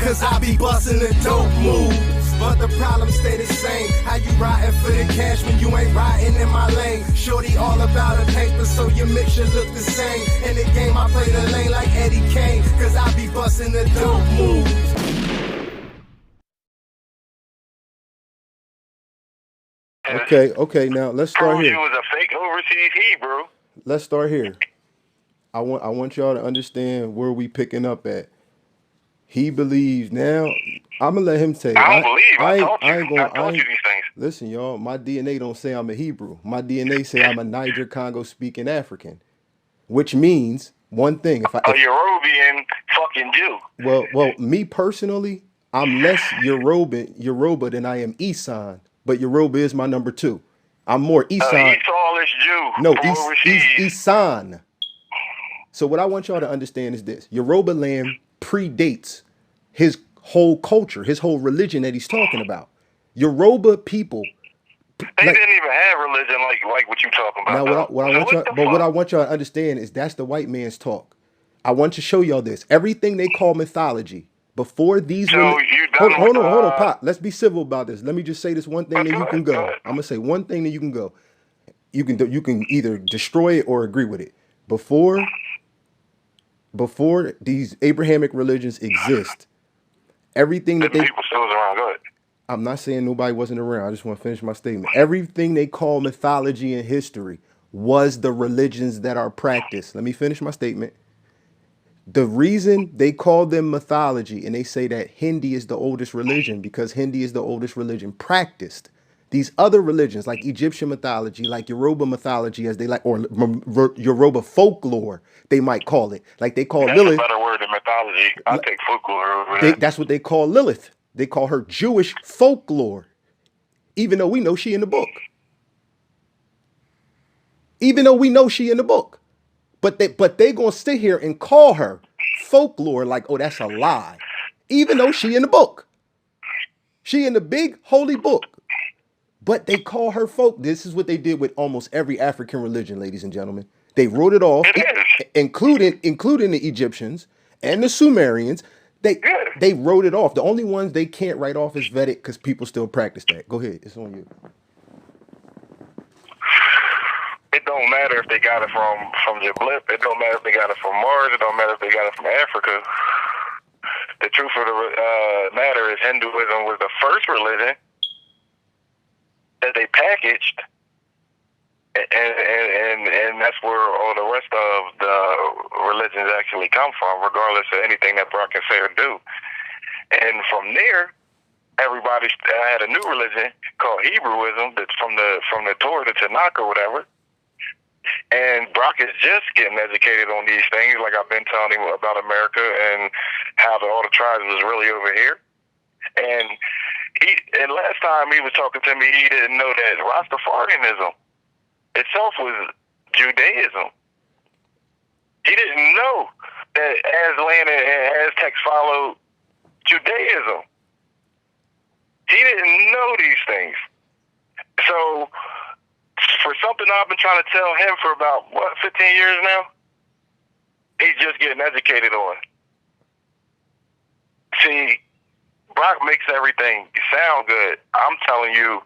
cause I be busting the dope moves. But the problem stay the same. How you riding for the cash when you ain't riding in my lane? Shorty all about a paper, so your mixture look the same. In the game I play the lane like Eddie Kane, cause I be busting the dope moves. Okay, now let's start here. You was a fake overseas Hebrew. Let's start here. I want y'all to understand where we picking up at. He believes now. I'm gonna let him tell you. I don't believe. I taught you these things. Listen, y'all. My DNA don't say I'm a Hebrew. My DNA say I'm a Niger Congo speaking African, which means one thing. If a Yorubian fucking Jew. Well, me personally, I'm less Yoruba than I am Isan, but Yoruba is my number 2. I'm more Isan. Esauish Jew. No, Isan. So what I want y'all to understand is this: Yoruba land predates his whole culture, his whole religion that he's talking about. Yoruba people. They didn't even have religion like what you talking about. Now, what I want y'all to understand is that's the white man's talk. I want to show y'all this. Everything they call mythology before these. So hold on, Pop. Let's be civil about this. Let me just say this one thing, then you can go. I'm gonna say one thing, then you can go. You can either destroy it or agree with it. Before these Abrahamic religions exist, everything that people still was around. Go ahead. I'm not saying nobody wasn't around. I just want to finish my statement. Everything they call mythology and history was the religions that are practiced. Let me finish my statement. The reason they call them mythology and they say that Hindi is the oldest religion because Hindi is the oldest religion practiced. These other religions like Egyptian mythology, like Yoruba mythology, as they like, or Yoruba folklore, they might call it. Like they call Lilith. That's a better word than mythology. I take folklore over that. That's what they call Lilith. They call her Jewish folklore, even though we know she in the book. But they gonna sit here and call her folklore like, oh, that's a lie, even though she in the book. She in the big holy book. But they call her folk. This is what they did with almost every African religion, ladies and gentlemen. They wrote it off, including the Egyptians and the Sumerians. They wrote it off. The only ones they can't write off is Vedic because people still practice that. Go ahead. It's on you. It don't matter if they got it from Jablip. It don't matter if they got it from Mars. It don't matter if they got it from Africa. The truth of the matter is Hinduism was the first religion that they packaged, and that's where all the rest of the religions actually come from, regardless of anything that Brock can say or do. And from there, everybody had a new religion called Hebrewism that's from the Torah, the Tanakh or whatever. And Brock is just getting educated on these things, like I've been telling him about America and how all the tribes was really over here. And last time he was talking to me, he didn't know that Rastafarianism itself was Judaism. He didn't know that Aslan and Aztecs followed Judaism. He didn't know these things. So, for something I've been trying to tell him for about, 15 years now, he's just getting educated on. See, Brock makes everything sound good. I'm telling you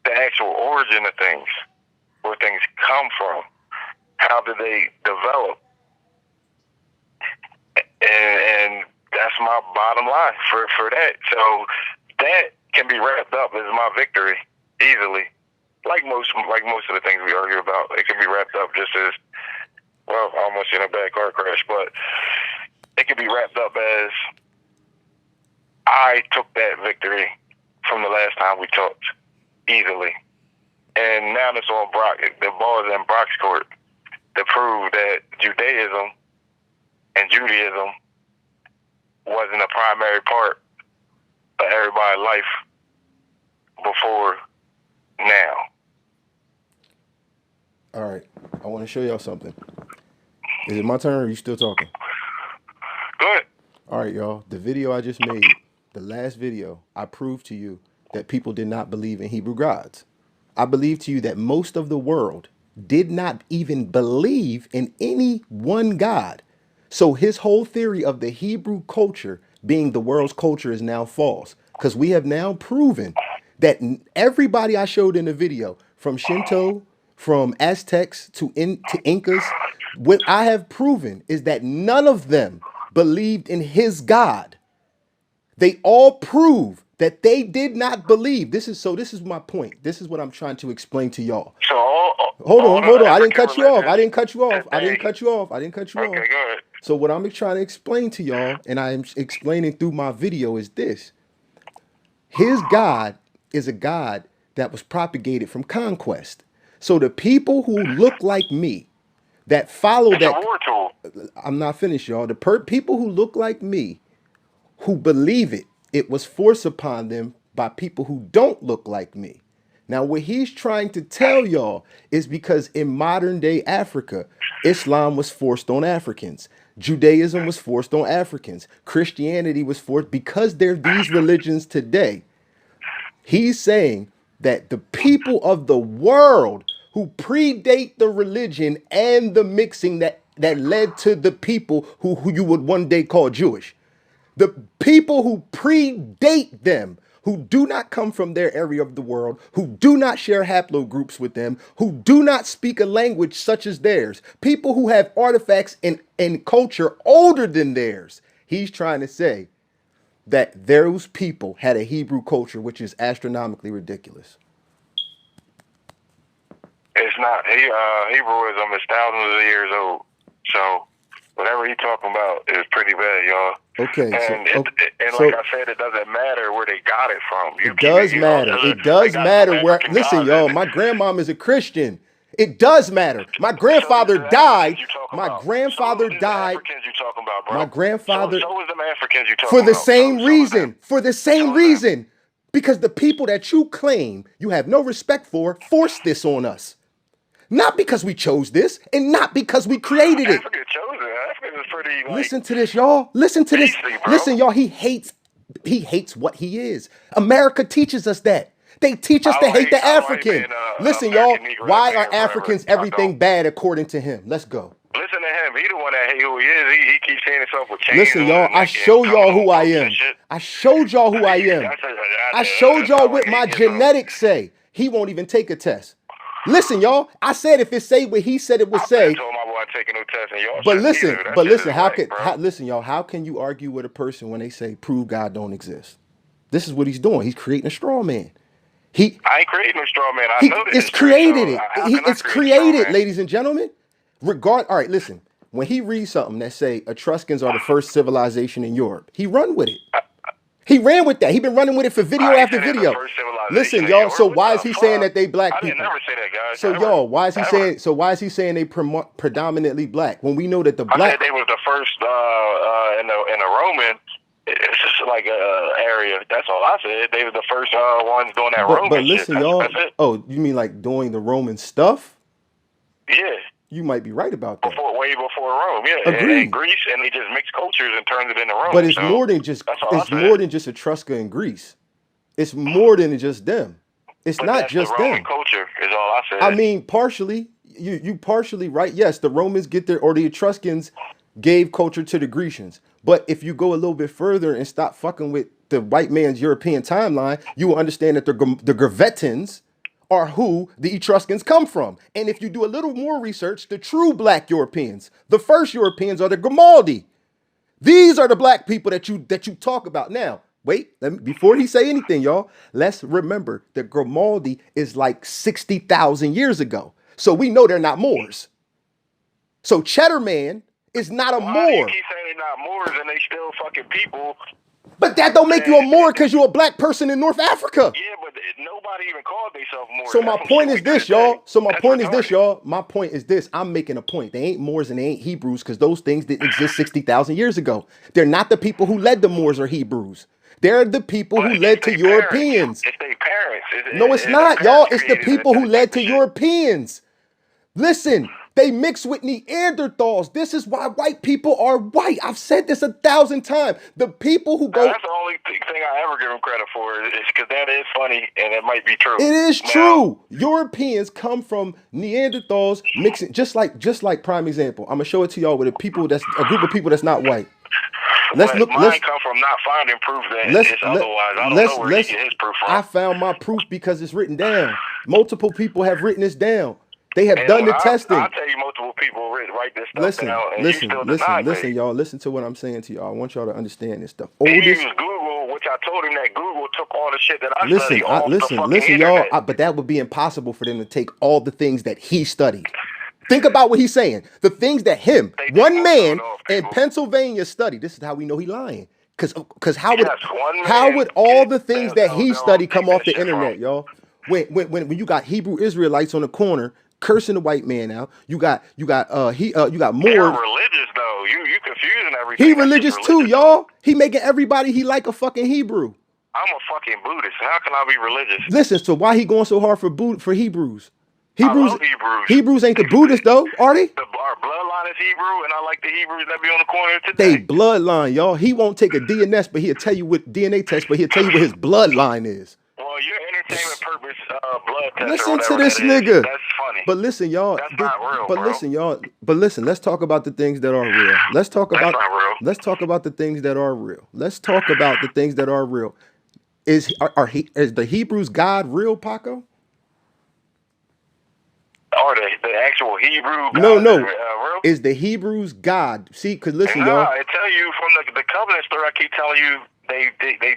the actual origin of things, where things come from, how did they develop, and that's my bottom line for that. So that can be wrapped up as my victory easily. Like most of the things we argue about, it can be wrapped up just as, well, almost in a bad car crash, but it can be wrapped up as I took that victory from the last time we talked easily. And now it's on Brock. The ball is in Brock's court to prove that Judaism and Judaism wasn't a primary part of everybody's life before now. All right. I want to show y'all something. Is it my turn or are you still talking? Go ahead. All right, y'all. The video I just made, the last video, I proved to you that people did not believe in Hebrew gods. I believe to you that most of the world did not even believe in any one God. So his whole theory of the Hebrew culture being the world's culture is now false. Because we have now proven that everybody I showed in the video, from Shinto, from Aztecs to Incas, what I have proven is that none of them believed in his God. They all prove that they did not believe. This is my point. This is what I'm trying to explain to y'all. So Hold on. I didn't cut you off. Okay, Go ahead. So what I'm trying to explain to y'all, and I'm explaining through my video, is this. His God is a God that was propagated from conquest. So the people who look like me, that follow It's that... a war tool. I'm not finished, y'all. The people who look like me, who believe it was forced upon them by people who don't look like me. Now, what he's trying to tell y'all is because in modern day Africa, Islam was forced on Africans. Judaism was forced on Africans. Christianity was forced because there are these religions today. He's saying that the people of the world who predate the religion and the mixing that led to the people who you would one day call Jewish, the people who predate them, who do not come from their area of the world, who do not share haplogroups with them, who do not speak a language such as theirs, people who have artifacts and culture older than theirs. He's trying to say that those people had a Hebrew culture, which is astronomically ridiculous. It's not. Hebrewism is thousands of years old. So whatever he's talking about is pretty bad, y'all. Okay. And so like I said, it doesn't matter where they got it from. It does matter. It does matter where. Listen, y'all. My grandmom is a Christian. It does matter. My grandfather died. My grandfather died. My grandfather. So is them Africans you talking for the about. same reason. For the same reason. Because the people that you claim you have no respect for forced this on us. Not because we chose this, and not because we created it. Africa chose it. Africa is pretty. Listen to this, y'all. Listen to this. Listen, y'all. He hates what he is. America teaches us that. They teach us to hate the African. Listen, y'all. Why are Africans everything bad according to him? Let's go. Listen to him. He the one that hate who he is. He keeps saying himself with chains. Listen, y'all. I show y'all who I am. I showed y'all who I am. I showed y'all what my genetics say. He won't even take a test. Listen, y'all. I said if it say what he said it would say. Told my boy taking no test and y'all but listen, how can you argue with a person when they say prove God don't exist? This is what he's doing. He's creating a straw man. I ain't creating a straw man. I know this. It's created. It's created, ladies and gentlemen. All right, listen. When he reads something that say Etruscans are the first civilization in Europe, he run with it. He ran with that. He been running with it for video after video. Listen, y'all. So why is he saying that they black people? I didn't never say that, guys. So y'all, why is he saying? So why is he saying they predominantly black when we know that the black? I said they was the first in the Roman. It's just like a area. That's all I said. They were the first ones doing that Roman. But listen, shit. y'all. Oh, you mean like doing the Roman stuff? Yeah. You might be right about that. Way before Rome, yeah. Agreed. And Greece, and they just mix cultures and turns it into Rome. But it's more than just Etrusca and Greece. It's more than just them. It's not just the Roman them. Culture is all I said. I mean, partially. You partially right. Yes, the Romans get their, or the Etruscans gave culture to the Grecians. But if you go a little bit further and stop fucking with the white man's European timeline, you will understand that the Gravetans are who the Etruscans come from. And if you do a little more research, the true black Europeans, the first Europeans are the Grimaldi. These are the black people that you talk about. Now, wait, before he say anything, y'all, let's remember that Grimaldi is like 60,000 years ago. So we know they're not Moors. So Cheddar Man is not a Moor. You keep saying they're not Moors and they still fucking people. But that don't make you a Moor because you're a black person in North Africa. Yeah, but nobody even called themselves Moors. So my point is this, y'all. My point is this. I'm making a point. They ain't Moors and they ain't Hebrews because those things didn't exist 60,000 years ago. They're not the people who led the Moors or Hebrews. They're the people who led to Europeans. It's their parents. No, it's not, y'all. It's the people who led to Europeans. Listen, they mix with Neanderthals. This is why white people are white. I've said this 1,000 times. The people who go... That's the only thing I ever give them credit for is because that is funny and it might be true. It is true. Europeans come from Neanderthals mixing, just like prime example. I'm going to show it to y'all with a group of people that's not white. Mine come from not finding proof that it's otherwise. I don't know where he get his proof from. I found my proof because it's written down. Multiple people have written this down. They have done the testing. I'll tell you, multiple people write this stuff down, and you still deny me. Listen, y'all. Listen to what I'm saying to y'all. I want y'all to understand this stuff. He used Google, which I told him that Google took all the shit that I studied off the fucking internet. Y'all. But that would be impossible for them to take all the things that he studied. Think about what he's saying. The things that one man in Pennsylvania studied. This is how we know he's lying. Because how would all the things that he studied come off the internet, y'all? When you got Hebrew Israelites on the corner cursing the white man out, you got more. They're religious though. You confusing everything. He religious too, y'all. He making everybody he like a fucking Hebrew. I'm a fucking Buddhist. How can I be religious? Listen, so why he going so hard for Hebrews? I love Hebrews ain't the Buddhists though, are they? Our bloodline is Hebrew, and I like the Hebrews that be on the corner today. They bloodline, y'all. He won't take a D.N.A. but he'll tell you what D.N.A. test, but he'll tell you what his bloodline is. Well, your entertainment purpose blood test. Listen to this nigga. That's funny. But listen, y'all. That's not real, but bro. listen, y'all. But listen, let's talk about the things that are real. Let's talk about the things that are real. Let's talk about the things that are real. Is the Hebrews God real, Paco? Or the actual Hebrew God? No. Is the Hebrews God? See, because listen, y'all. I tell you from the covenant story, I keep telling you they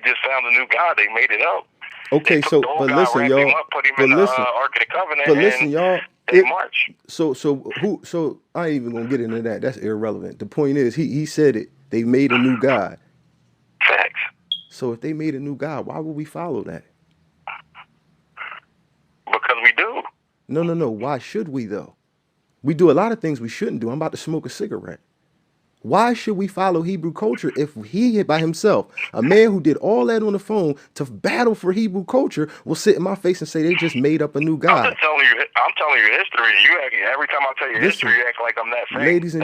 just found a new God. They made it up. Okay, so but listen, y'all. But listen, Ark of the Covenant. But listen, y'all. March. So I ain't even gonna get into that. That's irrelevant. The point is, he said it. They made a new God. Facts. So if they made a new God, why would we follow that? Because we do. No. Why should we though? We do a lot of things we shouldn't do. I'm about to smoke a cigarette. Why should we follow Hebrew culture if he by himself, a man who did all that on the phone to battle for Hebrew culture, will sit in my face and say they just made up a new God? I'm telling you history. Every time I tell you history, you act like I'm that fake. Ladies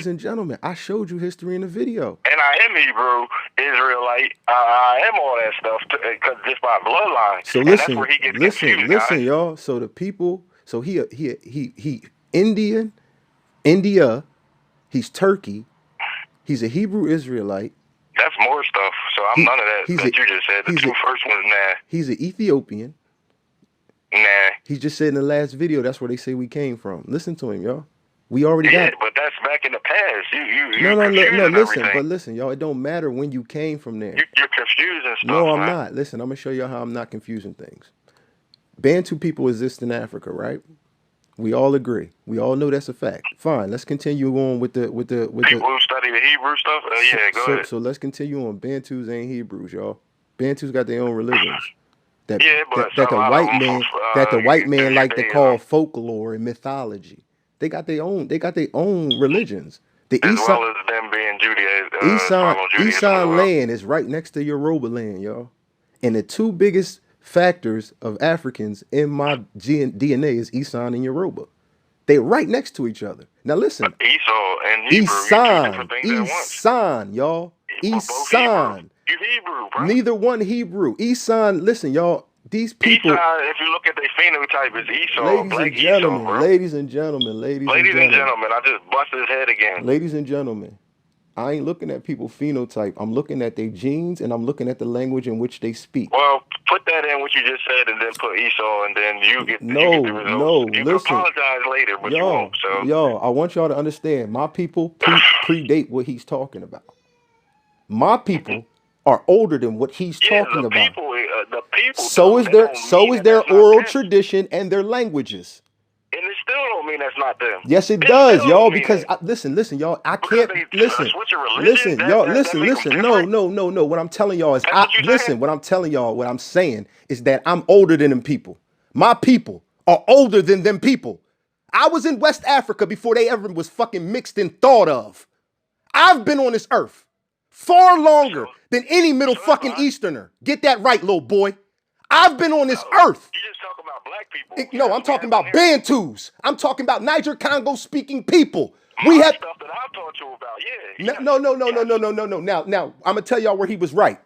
and gentlemen, I showed you history in the video. And I am Hebrew, Israelite. I am all that stuff because just my bloodline. So that's where he gets confused, listen, guys. y'all. So the people. So he India. He's Turkey. He's a Hebrew Israelite. That's more stuff. So I'm none of that you just said. The two first ones, nah. He's an Ethiopian. Nah. He just said in the last video, that's where they say we came from. Listen to him, y'all. We already got it. But that's back in the past. No, listen. But listen, y'all, it don't matter when you came from there. You're confusing stuff. No, I'm not. Listen, I'm going to show you how I'm not confusing things. Bantu people exist in Africa, right? We all agree. We all know that's a fact. Fine. Let's continue on with the people who study the Hebrew stuff. Go ahead. So let's continue on. Bantus ain't Hebrews, y'all. Bantus got their own religions. That the white man like to call folklore and mythology. They got their own religions. As well as them being Judaism. Esan land is right next to Yoruba land, y'all. And the two biggest factors of Africans in my D.N.A. is Esan and Yoruba. They're right next to each other. Now listen. Esau and Hebrew. Esan, y'all. Esan. You Hebrew, bro. Neither one Hebrew. Esan, listen, y'all. These people. Esan, if you look at their phenotype, is Esau. Ladies and gentlemen. I just busted his head again. Ladies and gentlemen. I ain't looking at people's phenotype. I'm looking at their genes, and I'm looking at the language in which they speak. Well, put that in what you just said, and then put Esau, and then you get the results. You can apologize later, but you won't. So, I want y'all to understand. My people predate what he's talking about. My people are older than what he's talking about. The people. So is their oral tradition and their languages. And it still don't mean that's not them. Yes, it does, y'all. Because listen, y'all. I can't listen. Listen. No. What I'm telling y'all is, what I'm telling y'all, what I'm saying is that I'm older than them people. My people are older than them people. I was in West Africa before they ever was fucking mixed and thought of. I've been on this earth far longer than any Middle fucking Easterner. Get that right, little boy. I've been on this earth. You just talk about black people. No, I'm talking about Bantus. I'm talking about Niger Congo speaking people. We have stuff that I taught you about. Yeah. No. Now I'm gonna tell y'all where he was right,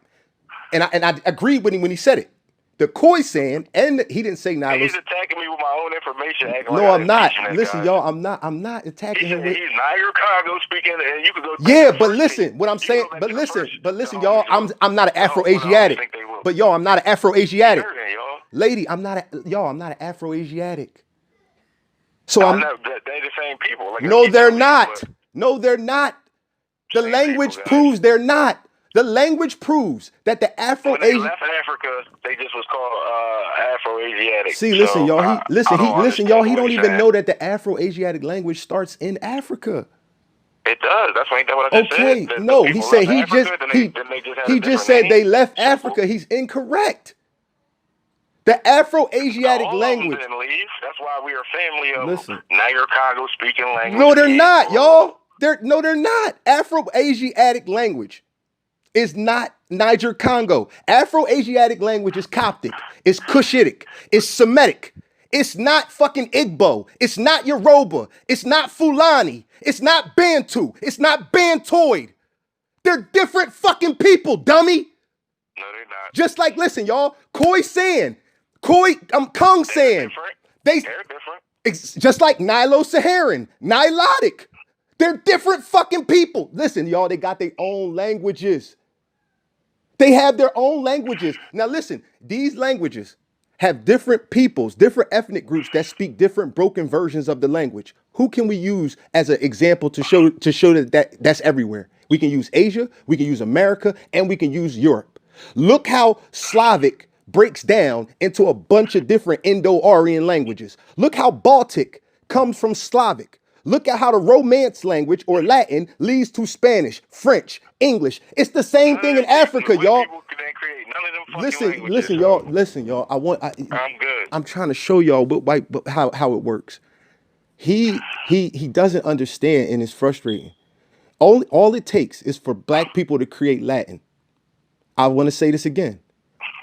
and I agreed with him when he said it. The Khoisan, and he didn't say Nilo's. He's attacking me with my own information. information. Acting No, like I'm not. teaching that Listen, guy. y'all, I'm not attacking He's him with. Niger Congo speaking, and you could go. Yeah, but listen, what I'm saying, but listen, y'all, I'm not an Afro-Asiatic. But y'all, I'm not an Afro-Asiatic. Lady, I'm not I'm not an Afro-Asiatic. So I I'm know that they're the same people. Like No, they're not. No, they're not. The language proves they're not. The language proves that the When they Afro-Asian. left Africa, they just was called Afro-Asiatic. See, listen, So, y'all. Listen, y'all. He don't even saying. know that the Afro-Asiatic language starts in Africa. It does. That's what I just said. Okay, no, he said he just he just said they left Africa. He's incorrect. The Afro-Asiatic language. Didn't leave. That's why we are family of Niger Congo speaking language. No, they're not, y'all. They're not. Afro-Asiatic language is not Niger Congo. Afro-Asiatic language is Coptic. It's Cushitic. It's Semitic. It's not fucking Igbo. It's not Yoruba. It's not Fulani. It's not Bantu. It's not Bantoid. They're different fucking people, dummy. No, they're not. Just like, listen, y'all, Khoisan, Kongsan. They're different. Just like Nilo-Saharan, Nilotic. They're different fucking people. Listen, y'all, they got their own languages. They have their own languages. Now, listen, these languages have different peoples, different ethnic groups that speak different broken versions of the language. Who can we use as an example to show that's everywhere? We can use Asia, we can use America, and we can use Europe. Look how Slavic breaks down into a bunch of different Indo-Aryan languages. Look how Baltic comes from Slavic. Look at how the Romance language or Latin leads to Spanish, French, English. It's the same thing in Africa, y'all. Listen, y'all. I'm good. I'm trying to show y'all how it works. He doesn't understand and is frustrating. All it takes is for black people to create Latin. I want to say this again.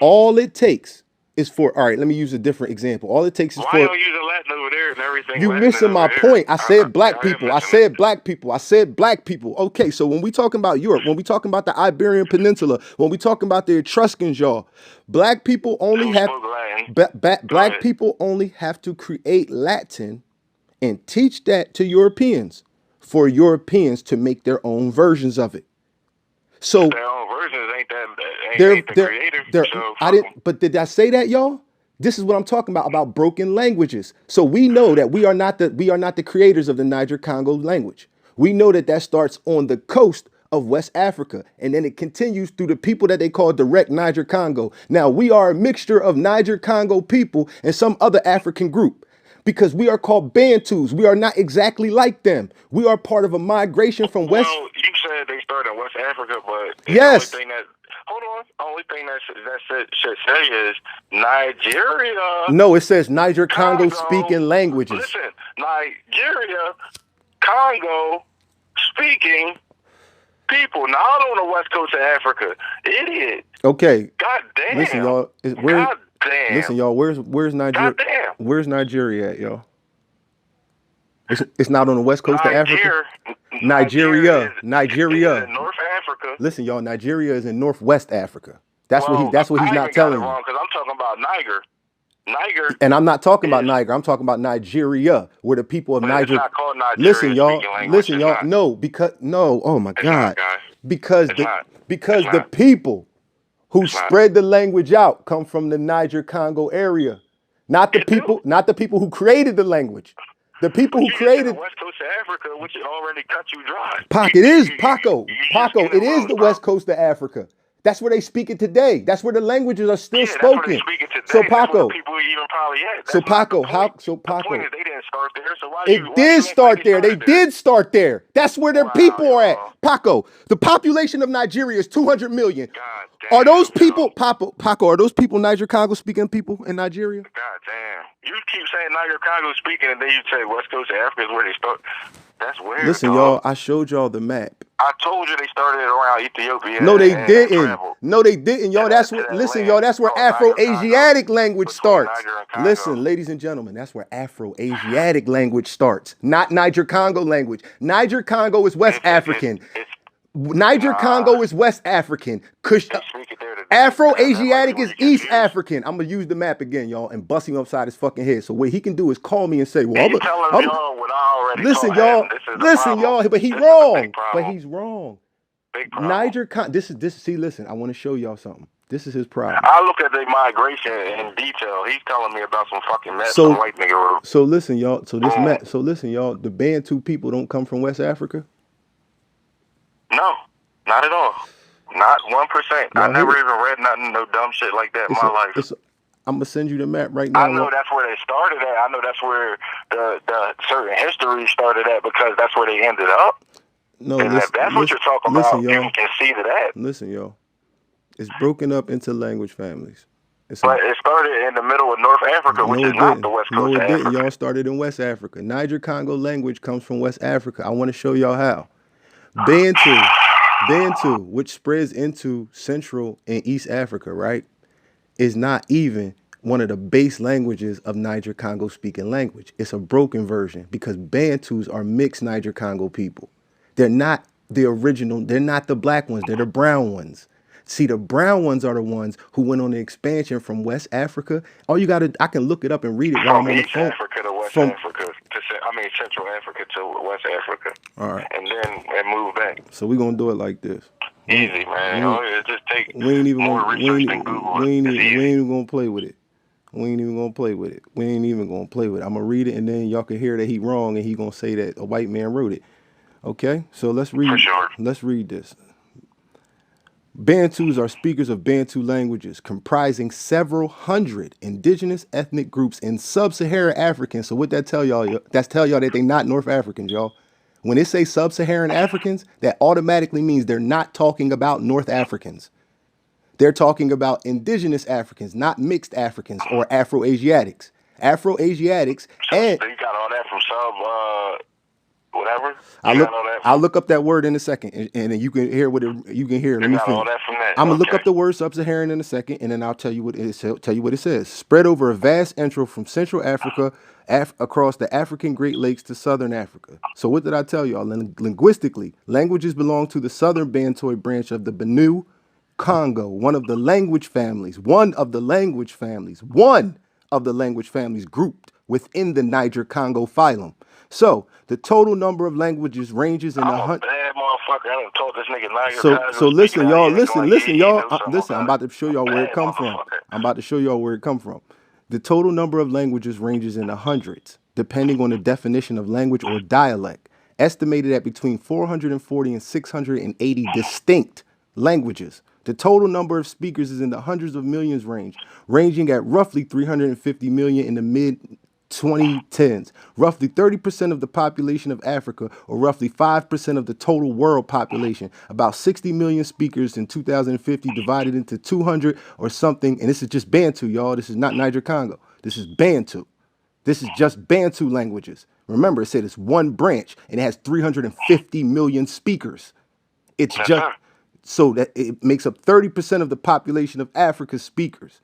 All it takes is for, all right, let me use a different example. All it takes is Why for. Why don't you use Latin over there and everything? You missing my point. I said black people. I said black people. I said black people. Okay, so when we talking about Europe, when we talking about the Iberian Peninsula, when we talking about the Etruscans, y'all, black people only have black people only have to create Latin and teach that to Europeans for Europeans to make their own versions of it. So their own versions ain't the creator. But did I say that, y'all? This is what I'm talking about broken languages. So we know that we are not the creators of the Niger Congo language. We know that starts on the coast of West Africa, and then it continues through the people that they call direct Niger Congo. Now we are a mixture of Niger Congo people and some other African group. Because we are called Bantus. We are not exactly like them. We are part of a migration from West. Well, you said they started in West Africa, but yes. The only thing that should say is Nigeria. No, it says Niger Congo speaking languages. Listen, Nigeria, Congo speaking people, not on the west coast of Africa. Idiot. Okay. God damn. Listen, y'all. God damn. Listen, y'all. Where's Nigeria? God damn. Where's Nigeria at, y'all? It's not on the west coast of Africa. Nigeria. Is in North Africa. Listen, y'all. Nigeria is in Northwest Africa. That's what he's not telling you. Because I'm talking about Niger. And I'm not talking about Niger. I'm talking about Nigeria, where the people of Niger. It's not called Nigeria. Listen, y'all. No. Oh my God. Because the people who spread the language out come from the Niger Congo area, not the people who created the language. The people who created the west coast of Africa, which already cut you dry. It is the west coast of Africa. That's where they speak it today. That's where the languages are still spoken. So Paco, people even probably at. So Paco, The point is they didn't start there. So why it did start there. They did start there. That's where their people are at. Paco, the population of Nigeria is 200 million. Are those people, Paco? Are those people Niger Congo speaking people in Nigeria? God damn! You keep saying Niger Congo speaking, and then you say West Coast of Africa is where they start. That's weird. Listen, y'all. I showed y'all the map. I told you they started around Ethiopia. No, they didn't. No, they didn't, y'all. That's what. Listen, y'all. That's where Afro-Asiatic language starts. Listen, ladies and gentlemen, that's where Afro-Asiatic language starts, not Niger Congo language. Niger Congo is West African. Niger Congo is West African. They speak it there today. Afro-Asiatic is East African. I'm gonna use the map again, y'all, and bust him upside his fucking head. So what he can do is call me and say, "Well, He's telling y'all what I already listen, told y'all, him. This is the listen, problem. y'all." But he's This wrong. is a big problem. But he's wrong. Big problem. This is. See, listen. I want to show y'all something. This is his problem. I look at the migration in detail. He's telling me about some fucking mess So- some white nigga wrote. So listen, y'all. So this Boom. map. So listen, y'all. The Bantu people don't come from West Africa. No, not at all. Not 1%. I Y'all never hear it? even read nothing, no dumb shit like that in my life. I'm gonna send you the map right now. I know that's where they started at. I know that's where the certain history started at because that's where they ended up. No, And if that's what you're talking listen, about, y'all. you can see to that. Listen, y'all. It's broken up into language families. But it started in the middle of North Africa, which is not the West Coast No, it of didn't. Africa. Y'all started in West Africa. Niger-Congo language comes from West Africa. I want to show y'all how. Bantu, which spreads into Central and East Africa, right, is not even one of the base languages of Niger-Congo speaking language. It's a broken version because Bantus are mixed Niger-Congo people. They're not the original. They're not the black ones. They're the brown ones. See, the brown ones are the ones who went on the expansion from West Africa. All you gotta, I can look it up and read it while I'm on the East phone. Africa to West Africa. Central Africa to West Africa. All right. And then move back. So we're gonna do it like this. Easy, man. It just take We ain't even more gonna, research than Google. we ain't even gonna play with it. We ain't even gonna play with it. We ain't even gonna play with it. I'm gonna read it and then y'all can hear that he wrong and he gonna say that a white man wrote it. Okay? So let's read. For sure. Let's read this. Bantus are speakers of Bantu languages comprising several hundred indigenous ethnic groups in sub-Saharan African. So what that tell y'all? That's tell y'all that they not North Africans, y'all. When they say sub-Saharan Africans, that automatically means they're not talking about North Africans. They're talking about indigenous Africans, not mixed Africans or Afro-Asiatics. Afro-Asiatics and So you got all that from whatever. I'll look up that word in a second, and then you can hear what you can hear. Let me got finish. all that from that. I'm gonna look up the word sub-Saharan in a second, and then I'll tell you what it says. Spread over a vast intro from Central Africa across the African Great Lakes to Southern Africa. So what did I tell y'all? Linguistically, languages belong to the Southern Bantoid branch of the Benue Congo, one of the language families grouped within the Niger-Congo phylum. So the total number of languages ranges in the I'm a bad motherfucker. I done told this nigga Niger. So listen, y'all. Listen, y'all. Listen, I'm about to show y'all where it come from. The total number of languages ranges in the hundreds, depending on the definition of language or dialect. Estimated at between 440 and 680 distinct languages. The total number of speakers is in the hundreds of millions range, ranging at roughly 350 million in the mid-2010s. Roughly 30% of the population of Africa, or roughly 5% of the total world population. About 60 million speakers in 2050 divided into 200 or something. And this is just Bantu, y'all. This is not Niger-Congo. This is Bantu. This is just Bantu languages. Remember, it said it's one branch and it has 350 million speakers. It's so that it makes up 30% of the population of Africa's speakers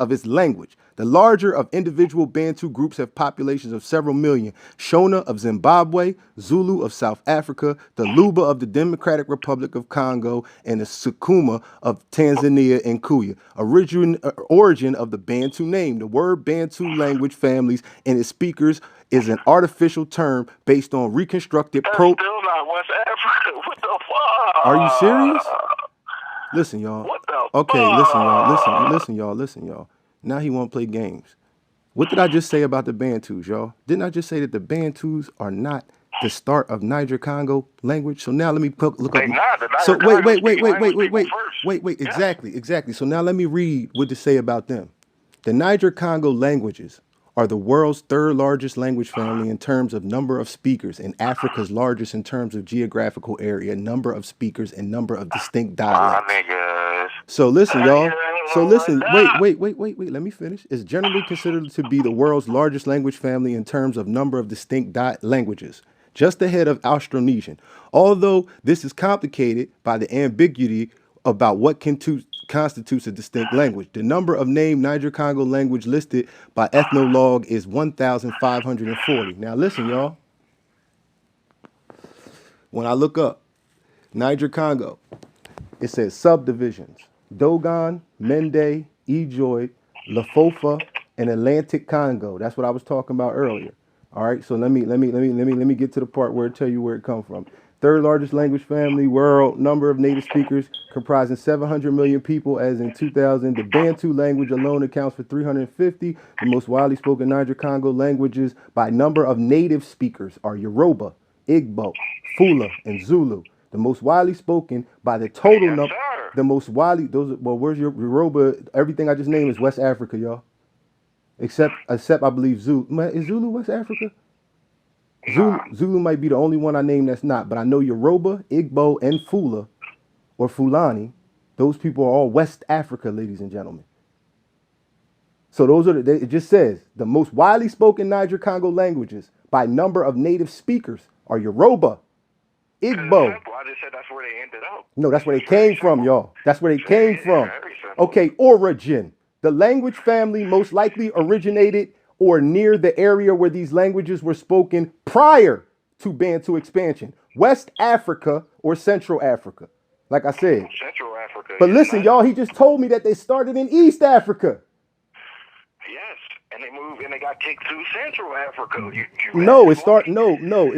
of its language. The larger of individual Bantu groups have populations of several million. Shona of Zimbabwe, Zulu of South Africa, the Luba of the Democratic Republic of Congo, and the Sukuma of Tanzania and Kuya. Origin of the Bantu name. The word Bantu language families and its speakers is an artificial term based on reconstructed still not West Africa. What the fuck? Are you serious? Listen, y'all. What the Okay, fuck? listen, y'all. Now he won't play games. What did I just say about the Bantus, y'all? Didn't I just say that the Bantus are not the start of Niger-Congo language? So now let me look up. So wait. Exactly. So now let me read what to say about them. The Niger-Congo languages are the world's third largest language family in terms of number of speakers and Africa's largest in terms of geographical area, number of speakers, and number of distinct dialects. So listen, y'all. So listen, wait. Let me finish. It's generally considered to be the world's largest language family in terms of number of distinct languages, just ahead of Austronesian. Although this is complicated by the ambiguity about what constitutes a distinct language. The number of named Niger-Congo language listed by Ethnologue is 1,540. Now listen, y'all. When I look up Niger-Congo, it says subdivisions. Dogon, Mende, Ejoy, Lafofa, and Atlantic Congo. That's what I was talking about earlier. All right, so let me get to the part where it tell you where it come from. Third largest language family, world, number of native speakers comprising 700 million people as in 2000. The Bantu language alone accounts for 350. The most widely spoken Niger-Congo languages by number of native speakers are Yoruba, Igbo, Fula, and Zulu. The most widely spoken by the total Yes, number, sir. the most widely, those, well, where's your Yoruba? Everything I just named is West Africa, y'all. Except I believe Zulu. Is Zulu West Africa? Nah. Zulu might be the only one I named that's not, but I know Yoruba, Igbo, and Fula, or Fulani. Those people are all West Africa, ladies and gentlemen. So those are it just says the most widely spoken Niger-Congo languages by number of native speakers are Yoruba, Igbo. I just said that's where they ended up. No, that's where they came from, y'all. That's where they came from. Very simple. Okay, origin. The language family most likely originated or near the area where these languages were spoken prior to Bantu expansion. West Africa or Central Africa, like I said. Central Africa. But listen, y'all, he just told me that they started in East Africa. Yes, and they moved and they got kicked to Central Africa. No,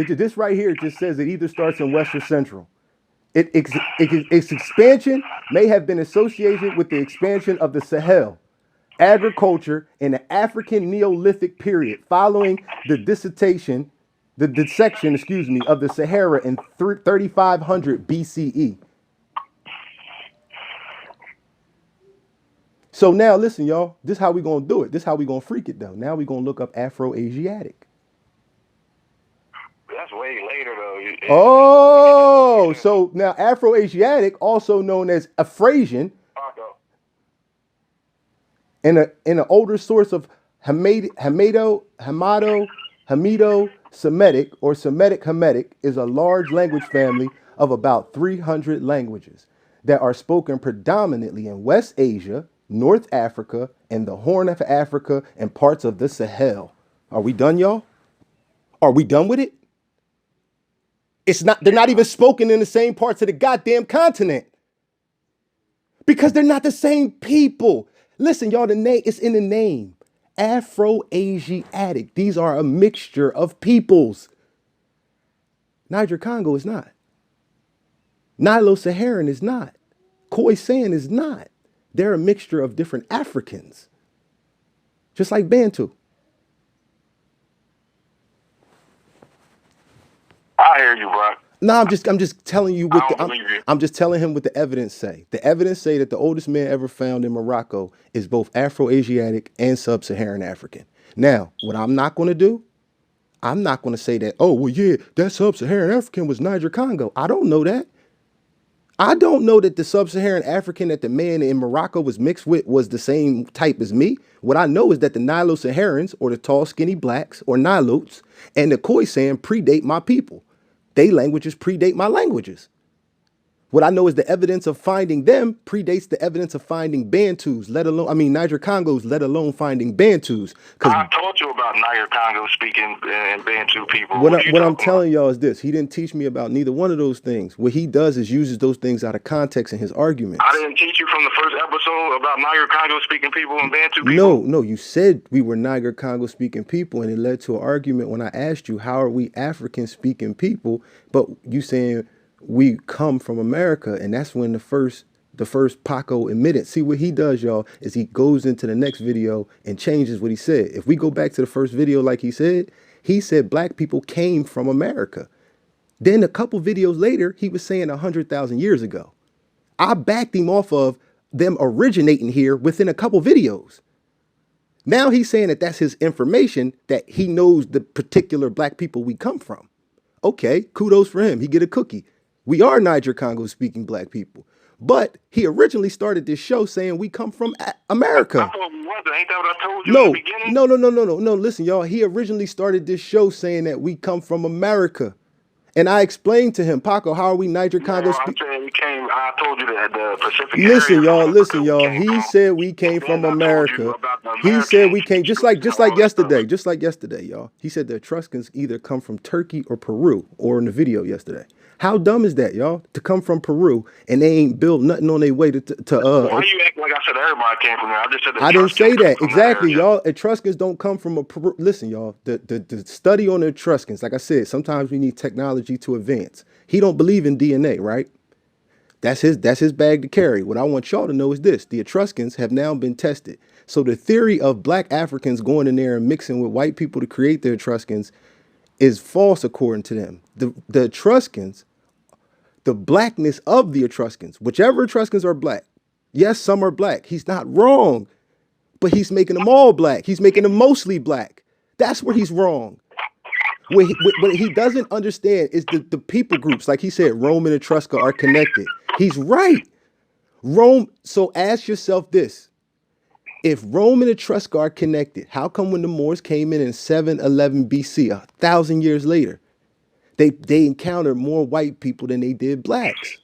this right here just says it either starts in West or Central. Its expansion may have been associated with the expansion of the Sahel, agriculture in the African Neolithic period following the dissection, of the Sahara in 3500 BCE. So now listen, y'all, this is how we going to do it. This is how we going to freak it though. Now we going to look up Afro-Asiatic. That's way later though. Oh, so now Afro-Asiatic, also known as Afrasian, in an older source of Hamido-Semitic or Semitic-Hamitic, is a large language family of about 300 languages that are spoken predominantly in West Asia, North Africa, and the Horn of Africa and parts of the Sahel. Are we done, y'all? Are we done with it? They're not even spoken in the same parts of the goddamn continent. Because they're not the same people. Listen, y'all, the name, it's in the name. Afro-Asiatic. These are a mixture of peoples. Niger-Congo is not. Nilo-Saharan is not. Khoisan is not. They're a mixture of different Africans. Just like Bantu. I hear you, bro. No, I'm just telling you what I'm just telling him what the evidence say. The evidence say that the oldest man ever found in Morocco is both Afro-Asiatic and Sub-Saharan African. Now, what I'm not going to do, I'm not going to say that, oh, well, yeah, that Sub-Saharan African was Niger-Congo. I don't know that. I don't know that the Sub-Saharan African that the man in Morocco was mixed with was the same type as me. What I know is that the Nilo-Saharans, or the tall, skinny blacks, or Nilotes, and the Khoisan predate my people. They languages predate my languages. What I know is the evidence of finding them predates the evidence of finding Bantus, Niger-Congos, let alone finding Bantus. I told you about Niger-Congo speaking and Bantu people. What I'm telling y'all is this. He didn't teach me about neither one of those things. What he does is uses those things out of context in his arguments. I didn't teach you from the first episode about Niger-Congo speaking people and Bantu people? No, you said we were Niger-Congo speaking people, and it led to an argument when I asked you, how are we African speaking people? But you saying we come from America, and that's when the first Paco admitted. See, what he does, y'all, is he goes into the next video and changes what he said. If we go back to the first video, like he said black people came from America. Then a couple videos later, he was saying 100,000 years ago. I backed him off of them originating here within a couple videos. Now he's saying that that's his information, that he knows the particular black people we come from. Okay, kudos for him. He get a cookie. We are Niger-Congo speaking black people. But he originally started this show saying we come from America. I thought we wasn't. Ain't that what I told you in the beginning? No. Listen, y'all. He originally started this show saying that we come from America. And I explained to him, Paco, how are we Niger-Congo speaking? I told you that the Pacific Listen, y'all. He said we came from America. He said we came just like yesterday, y'all. He said the Etruscans either come from Turkey or Peru, or in the video yesterday. How dumb is that, y'all? To come from Peru and they ain't built nothing on their way to Why you act like I said everybody came from there? I just said the I didn't say Etruscans that. come from that Exactly, area. y'all. Etruscans don't come from a Peru. Listen, y'all. The study on the Etruscans, like I said, sometimes we need technology to advance. He don't believe in DNA, right? That's his bag to carry. What I want y'all to know is this: the Etruscans have now been tested. So the theory of black Africans going in there and mixing with white people to create the Etruscans is false according to them. The Etruscans, the blackness of the Etruscans, whichever Etruscans are black. Yes, some are black. He's not wrong, but he's making them all black. He's making them mostly black. That's where he's wrong. What he doesn't understand is the people groups. Like he said, Rome and Etrusca are connected. He's right. Rome. So ask yourself this. If Rome and Etrusca are connected, how come when the Moors came in 711 BC, 1,000 years later, they encountered more white people than they did blacks?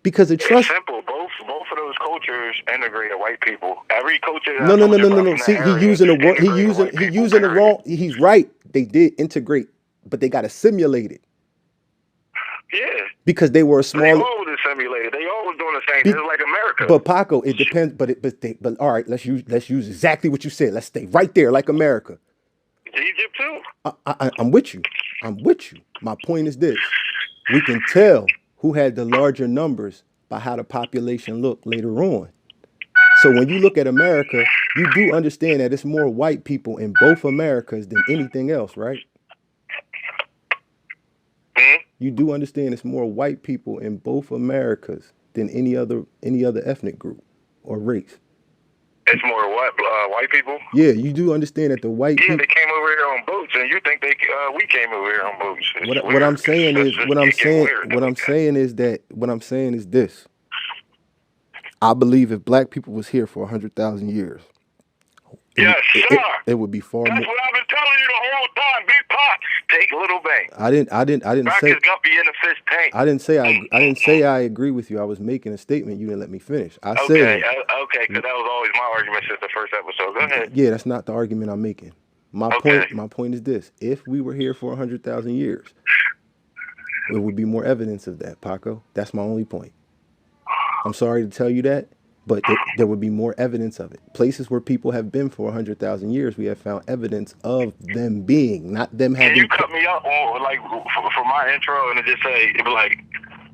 Because It's simple. Both of those cultures integrated white people. Every culture. That No. See, he using the wrong. He's right. They did integrate, but they got assimilated. Yeah. Because they were a small. They always assimilated. They always doing the same thing. It's like America. But Paco, it depends. But all right, let's use exactly what you said. Let's stay right there, like America. Egypt too. I'm with you. My point is this: we can tell who had the larger numbers by how the population looked later on. So when you look at America, you do understand that it's more white people in both Americas than anything else, right? Mm-hmm. You do understand it's more white people in both Americas than any other ethnic group or race. It's more what white people? Yeah, you do understand that the white people. They came over here on boats, and you think we came over here on boats? What I'm saying is this. I believe if black people was here for 100,000 years, yes, sir. It would be far more. That's what I've been telling you the whole time. Big pot, take little bang. I didn't Rock say. is guppy in the fish tank. I didn't say I agree with you. I was making a statement. You didn't let me finish. I said. Okay, because that was always my argument since the first episode. Go ahead. Yeah, that's not the argument I'm making. My point is this: if we were here for 100,000 years, it would be more evidence of that, Paco. That's my only point. I'm sorry to tell you that, but there would be more evidence of it. Places where people have been for 100,000 years, we have found evidence of them being, not them having. Can you cut me up on like for my intro and just say it be like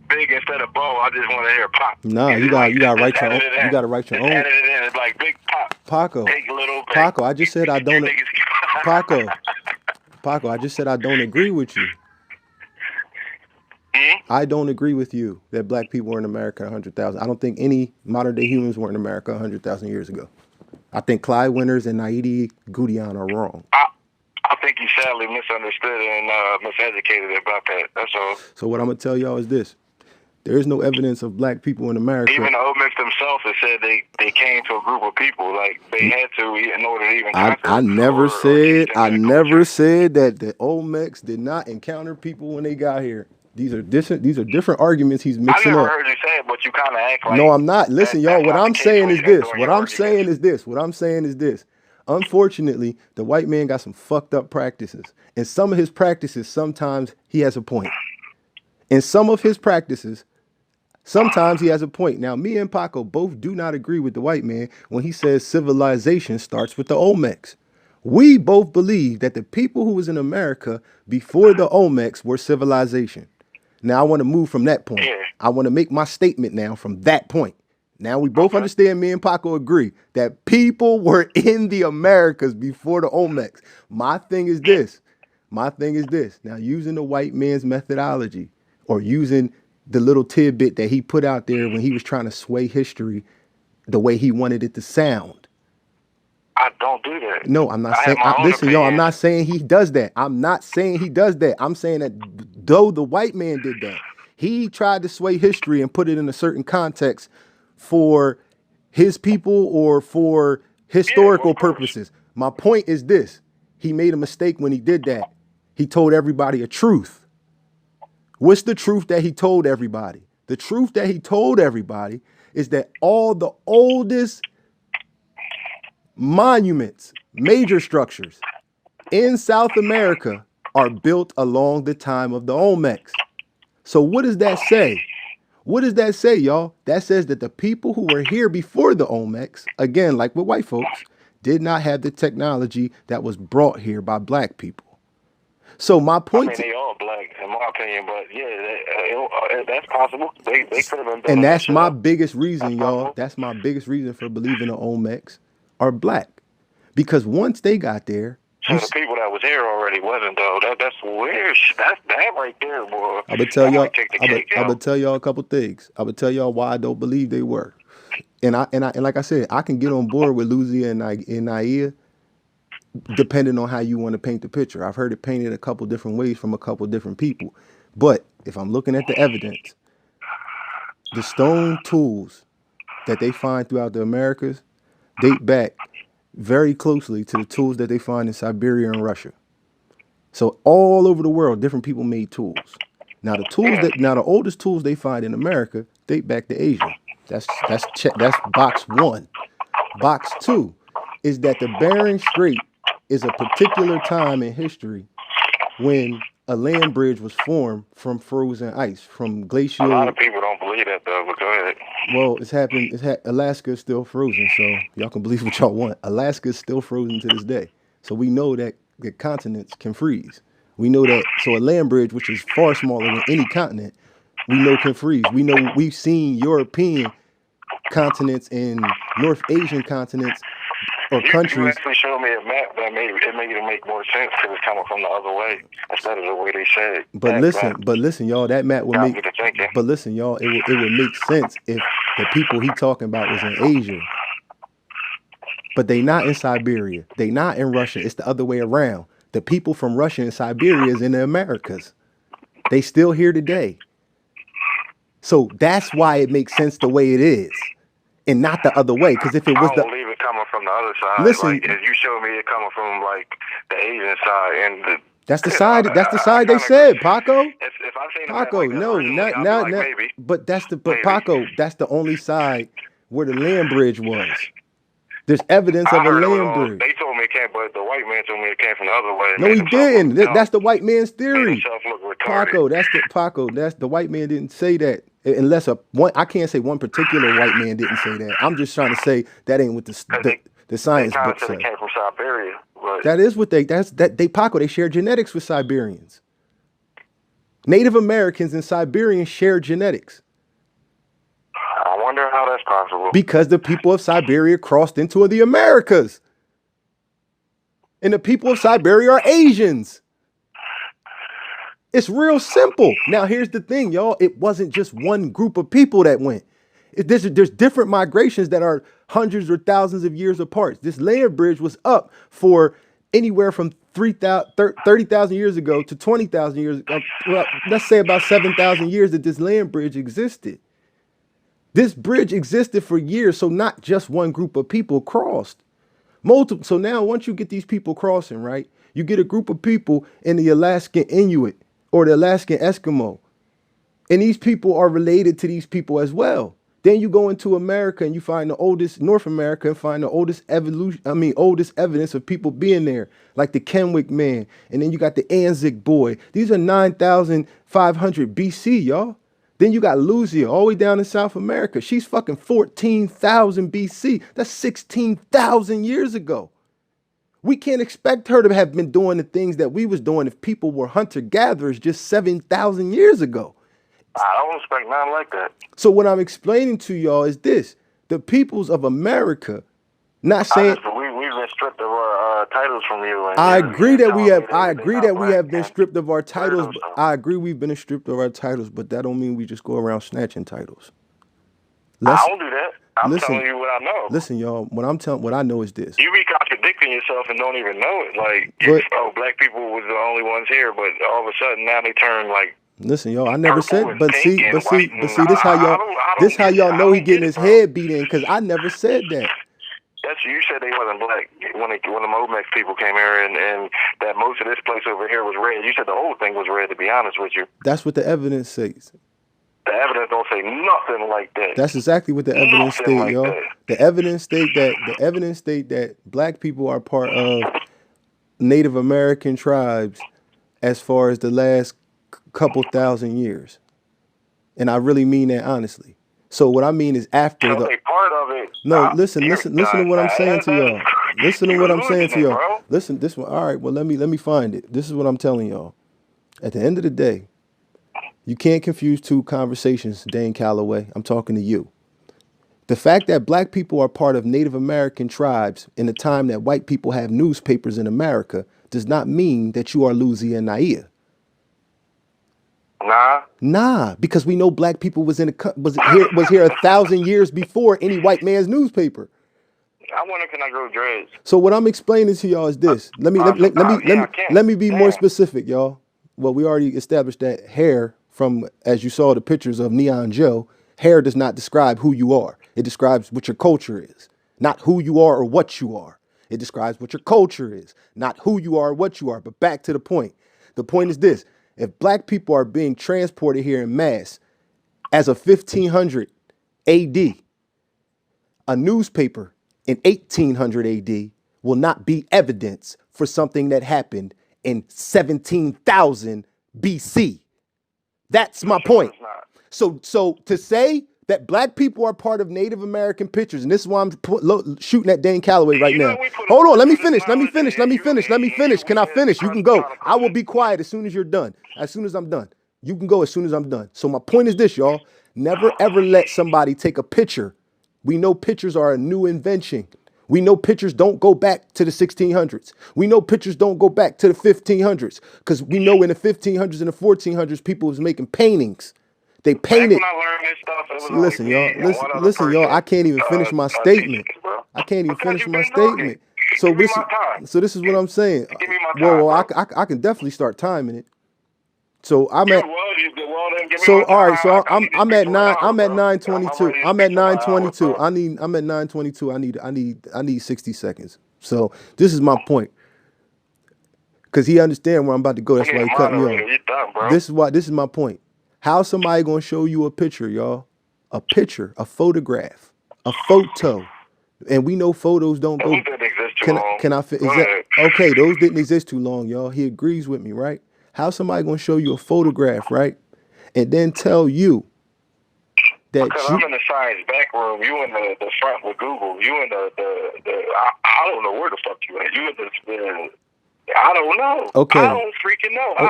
big instead of bow? I just want to hear pop. Nah, you got to write your own. You got to write your own. Edit it in. It's like big pop. Paco. Big little. Big. Paco, I just said I don't. Paco, I just said I don't agree with you. I don't agree with you that black people were in America 100,000. I don't think any modern day humans were in America 100,000 years ago. I think Clyde Winters and Naidi Goudian are wrong. I think you sadly misunderstood and miseducated about that. That's all. So what I'm going to tell y'all is this. There is no evidence of black people in America. Even the Olmecs themselves have said they came to a group of people. Like, they had to in order to even I never said that the Olmecs did not encounter people when they got here. These are different arguments he's mixing up. I never heard you say it, but you kind of act like. No, I'm not. Listen, y'all, what I'm saying is this. Unfortunately, the white man got some fucked up practices. And some of his practices, sometimes he has a point. In some of his practices, sometimes he has a point. Now, me and Paco both do not agree with the white man when he says civilization starts with the Olmecs. We both believe that the people who was in America before the Olmecs were civilization. Now, I want to move from that point. I want to make my statement now from that point. Now, we both understand, me and Paco agree, that people were in the Americas before the Olmecs. My thing is this. Now, using the white man's methodology or using the little tidbit that he put out there when he was trying to sway history the way he wanted it to sound. I don't do that. No, I'm not saying. Listen, y'all, I'm not saying he does that. I'm saying that though the white man did that, he tried to sway history and put it in a certain context for his people or for historical purposes. My point is this. He made a mistake when he did that. He told everybody a truth. What's the truth that he told everybody? The truth that he told everybody is that all the oldest monuments, major structures in South America are built along the time of the Olmecs. So what does that say? What does that say, y'all? That says that the people who were here before the Olmecs, again, like with white folks, did not have the technology that was brought here by black people. So my point, I mean, they all black, in my opinion, but yeah, that's possible. They could have been done. and That that's shit my up. biggest reason, That's y'all. possible. That's my biggest reason for believing the Olmecs are black, because once they got there, So the people that was here already wasn't though. That's weird. That's that right there, boy. I would tell That y'all. might take the I would, cake I out. would tell y'all a couple things. I would tell y'all why I don't believe they were. And like I said, I can get on board with Luzia and Naia, depending on how you want to paint the picture. I've heard it painted a couple different ways from a couple different people. But if I'm looking at the evidence, the stone tools that they find throughout the Americas date back very closely to the tools that they find in Siberia and Russia. So all over the world, different people made tools. Now the oldest tools they find in America date back to Asia. That's box one. Box two is that the Bering Strait is a particular time in history when a land bridge was formed from frozen ice, from A glacial. lot of people don't believe that though. But go ahead. Well, it's happened. Alaska is still frozen, so y'all can believe what y'all want. Alaska is still frozen to this day, so we know that the continents can freeze. We know that. So a land bridge, which is far smaller than any continent, we know can freeze. We know we've seen European continents and North Asian continents or You countries. actually showed me a map that made it make more sense because it's coming from the other way instead of the way they said. But listen, y'all. That map would Got make. me to thinking. But listen, y'all. It would make sense if the people he talking about was in Asia. But they not in Siberia. They not in Russia. It's the other way around. The people from Russia and Siberia is in the Americas. They still here today. So that's why it makes sense the way it is, and not the other way. Because if it was I don't believe it coming from the other side. Listen, like if you showed me it coming from like the Asian side and that's the side. That's the side they said, Paco. If I seen a map Paco, like that no, originally, I'd be like, maybe. But Maybe. Paco, that's the only side where the land bridge was. There's evidence I of a heard it was land all, bridge. they told me it came, but the white man told me it came from the other way. No, he didn't. That's the white man's Made theory. himself look retarded. Paco. That's the white man didn't say that. Unless I can't say one particular white man didn't say that. I'm just trying to say that ain't what the science they book said says. it came from Siberia. But That is what Paco. They share genetics with Siberians. Native Americans and Siberians share genetics I wonder how that's possible. because the people of Siberia crossed into the Americas, and the people of Siberia are Asians. It's real simple. Now, here's the thing, y'all. It wasn't just one group of people that went. There's different migrations that are hundreds or thousands of years apart. This land bridge was up for anywhere from 30,000 years ago to 20,000 years ago. Well, let's say about 7,000 years that this land bridge existed. This bridge existed for years, so not just one group of people crossed. Multiple. So now once you get these people crossing, right, you get a group of people in the Alaskan Inuit or the Alaskan Eskimo. And these people are related to these people as well. Then you go into America and you find the oldest, North America, and find the oldest evidence of people being there, like the Kenwick man. And then you got the Anzac boy. These are 9,500 BC, y'all. Then you got Luzia all the way down in South America. She's fucking 14,000 BC. That's 16,000 years ago. We can't expect her to have been doing the things that we was doing if people were hunter-gatherers just 7,000 years ago. I don't expect nothing like that. So what I'm explaining to y'all is this. The peoples of America, not saying... We've been stripped of our titles from you. And I agree that we have been black, stripped of our titles. Weirdo stuff. I agree we've been stripped of our titles, but that don't mean we just go around snatching titles. I don't do that. I'm listen, telling you what I know. Listen, y'all, what I know is this. You be contradicting yourself and don't even know it. Like, black people was the only ones here, but all of a sudden now they turn like... Listen, y'all, I never said, and but see, pink and this white how y'all I know he don't getting get his it, bro. head beat in, because I never said that. You said they wasn't black when the Momex people came here, and that most of this place over here was red. You said the whole thing was red, to be honest with you. That's what the evidence says. The evidence don't say nothing like that. That's exactly what the evidence Nothing state, like y'all. that. The evidence state that black people are part of Native American tribes as far as the last couple thousand years. And I really mean that honestly. So what I mean is after So the they part of it. no, listen to what I'm saying to y'all. Listen to what I'm saying to y'all. Bro. Listen, this one. All right, well let me find it. This is what I'm telling y'all. At the end of the day, you can't confuse two conversations, Dane Calloway. I'm talking to you. The fact that black people are part of Native American tribes in the time that white people have newspapers in America does not mean that you are Louisiana. Nah, because we know black people was here 1,000 years before any white man's newspaper. I wonder, can I grow dreads? So what I'm explaining to y'all is this. Let me be more specific, y'all. Well, we already established that hair, from as you saw the pictures of Neon Joe, hair does not describe who you are. It describes what your culture is, not who you are or what you are. It describes what your culture is, not who you are or what you are. But back to the point. The point is this. If black people are being transported here in mass as of 1500 AD, a newspaper in 1800 AD will not be evidence for something that happened in 17,000 BC. That's my point. So to say that black people are part of Native American pictures, and this is why I'm shooting at Dane Calloway right now. Hold on, let me finish. Can I finish? You can go. I will be quiet as soon as you're done. As soon as I'm done. You can go as soon as I'm done. So my point is this, y'all. Never ever let somebody take a picture. We know pictures are a new invention. We know pictures don't go back to the 1600s. We know pictures don't go back to the 1500s, because we know in the 1500s and the 1400s, people was making paintings. They painted. Listen, y'all. I can't even finish my statement. So this is what I'm saying. Well, I can definitely start timing it. So I'm at. So all right. So I'm at 9:22. I'm at 9:22. I'm at 9:22. I need 60 seconds. So this is my point. Cause he understand where I'm about to go. That's why he cut me off. This is my point. How somebody gonna show you a picture, y'all? A picture, a photograph, a photo, and we know photos don't go. Can I? Okay? Those didn't exist too long, y'all. He agrees with me, right? How somebody gonna show you a photograph, right? And then tell you that I'm in the science back room, you in the front with Google, you in the I don't know where the fuck you at. You in the I don't know. Okay. I don't freaking know. I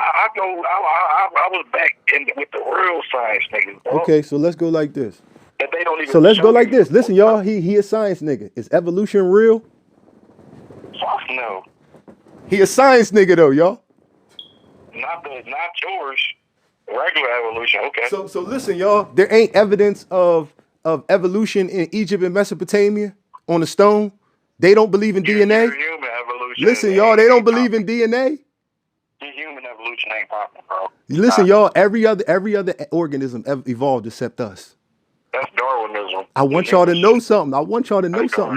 was back with the real science niggas, bro. Okay, so let's go like this. That they don't even so let's go like this. Listen, y'all, he a science nigga. Is evolution real? Fuck no. He a science nigga though, y'all. Not yours. Regular evolution, okay. So listen, y'all. There ain't evidence of evolution in Egypt and Mesopotamia on the stone. They don't believe in D.N.A. Listen, y'all. They don't believe in D.N.A. Human evolution ain't popping, bro. Listen, y'all. Every other organism evolved except us. That's Darwinism. I want y'all to know something.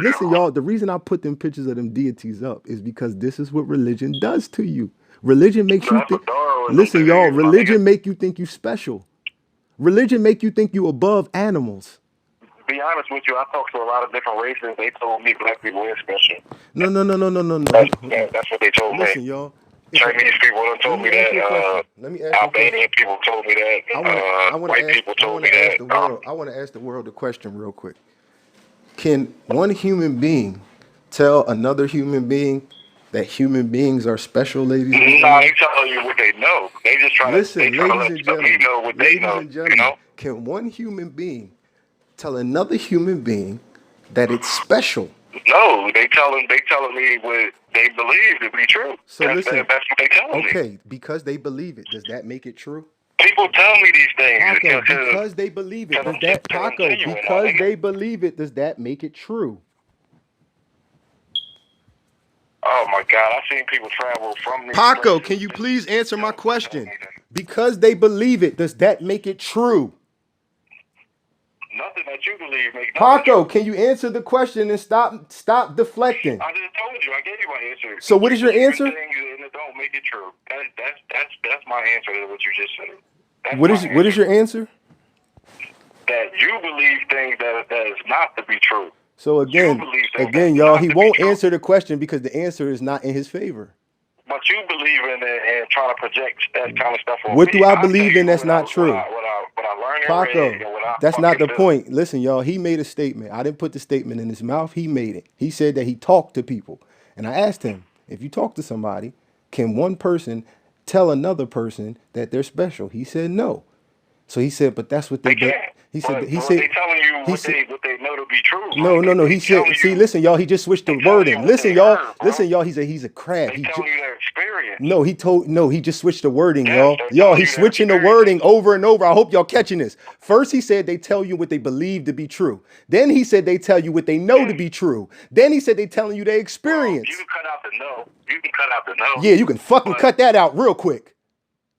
Listen, y'all. The reason I put them pictures of them deities up is because this is what religion does to you. Religion makes you think. Listen, y'all. Religion make you think you special. Religion make you think you above animals. Be honest with you, I talked to a lot of different races. They told me black people are special. No. That's what they told me. Listen, y'all. Chinese people told me that. Albanian people told me that. White people told me that. I want to ask the world a question real quick. Can one human being tell another human being that human beings are special, ladies and gentlemen? No, they telling you what they know. They just trying to let you know what they know. You know? Can one human being tell another human being that it's special? No, they telling me what they believe to be true. So that's what they telling me. Okay, because they believe it, does that make it true? People tell me these things. Paco, because they believe it, they believe it, does that make it true? Oh my God, I've seen people travel from these Paco, can you please answer my question? Because they believe it, does that make it true? Nothing that you believe makes Paco, can you answer the question and stop deflecting? I just told you. I gave you my answer. So what is your answer? And it don't make it true. That's my answer to what you just said. What is your answer? That you believe things that is not to be true. So again, y'all, he won't answer the question because the answer is not in his favor. But you believe in it and trying to project that kind of stuff on What do I believe in that's not true? What I learned Paco, and what I that's not fucking the do. point. Listen, y'all, he made a statement. I didn't put the statement in his mouth. He made it. He said that he talked to people. And I asked him, if you talk to somebody, can one person tell another person that they're special? He said no. So he said, but that's what They they've been. can't. He But said, he they said, telling you he what said, they know to be true. no, Like, no, no. they He said, telling see, you, listen, y'all, he just switched the they telling you wording. what Listen, they y'all, heard, bro. listen, y'all, he's a crab. They telling you their experience. No, he just switched the wording, Yes, y'all. they're Y'all, telling he's you their switching the experience. wording over and over. I hope y'all catching this. First, he said they tell you what they believe to be true. Then he said they tell you what they know to be true. Then he said they telling you their Well, experience. you can cut out the no. You can cut out the no. Yeah, you can fucking But- cut that out real quick.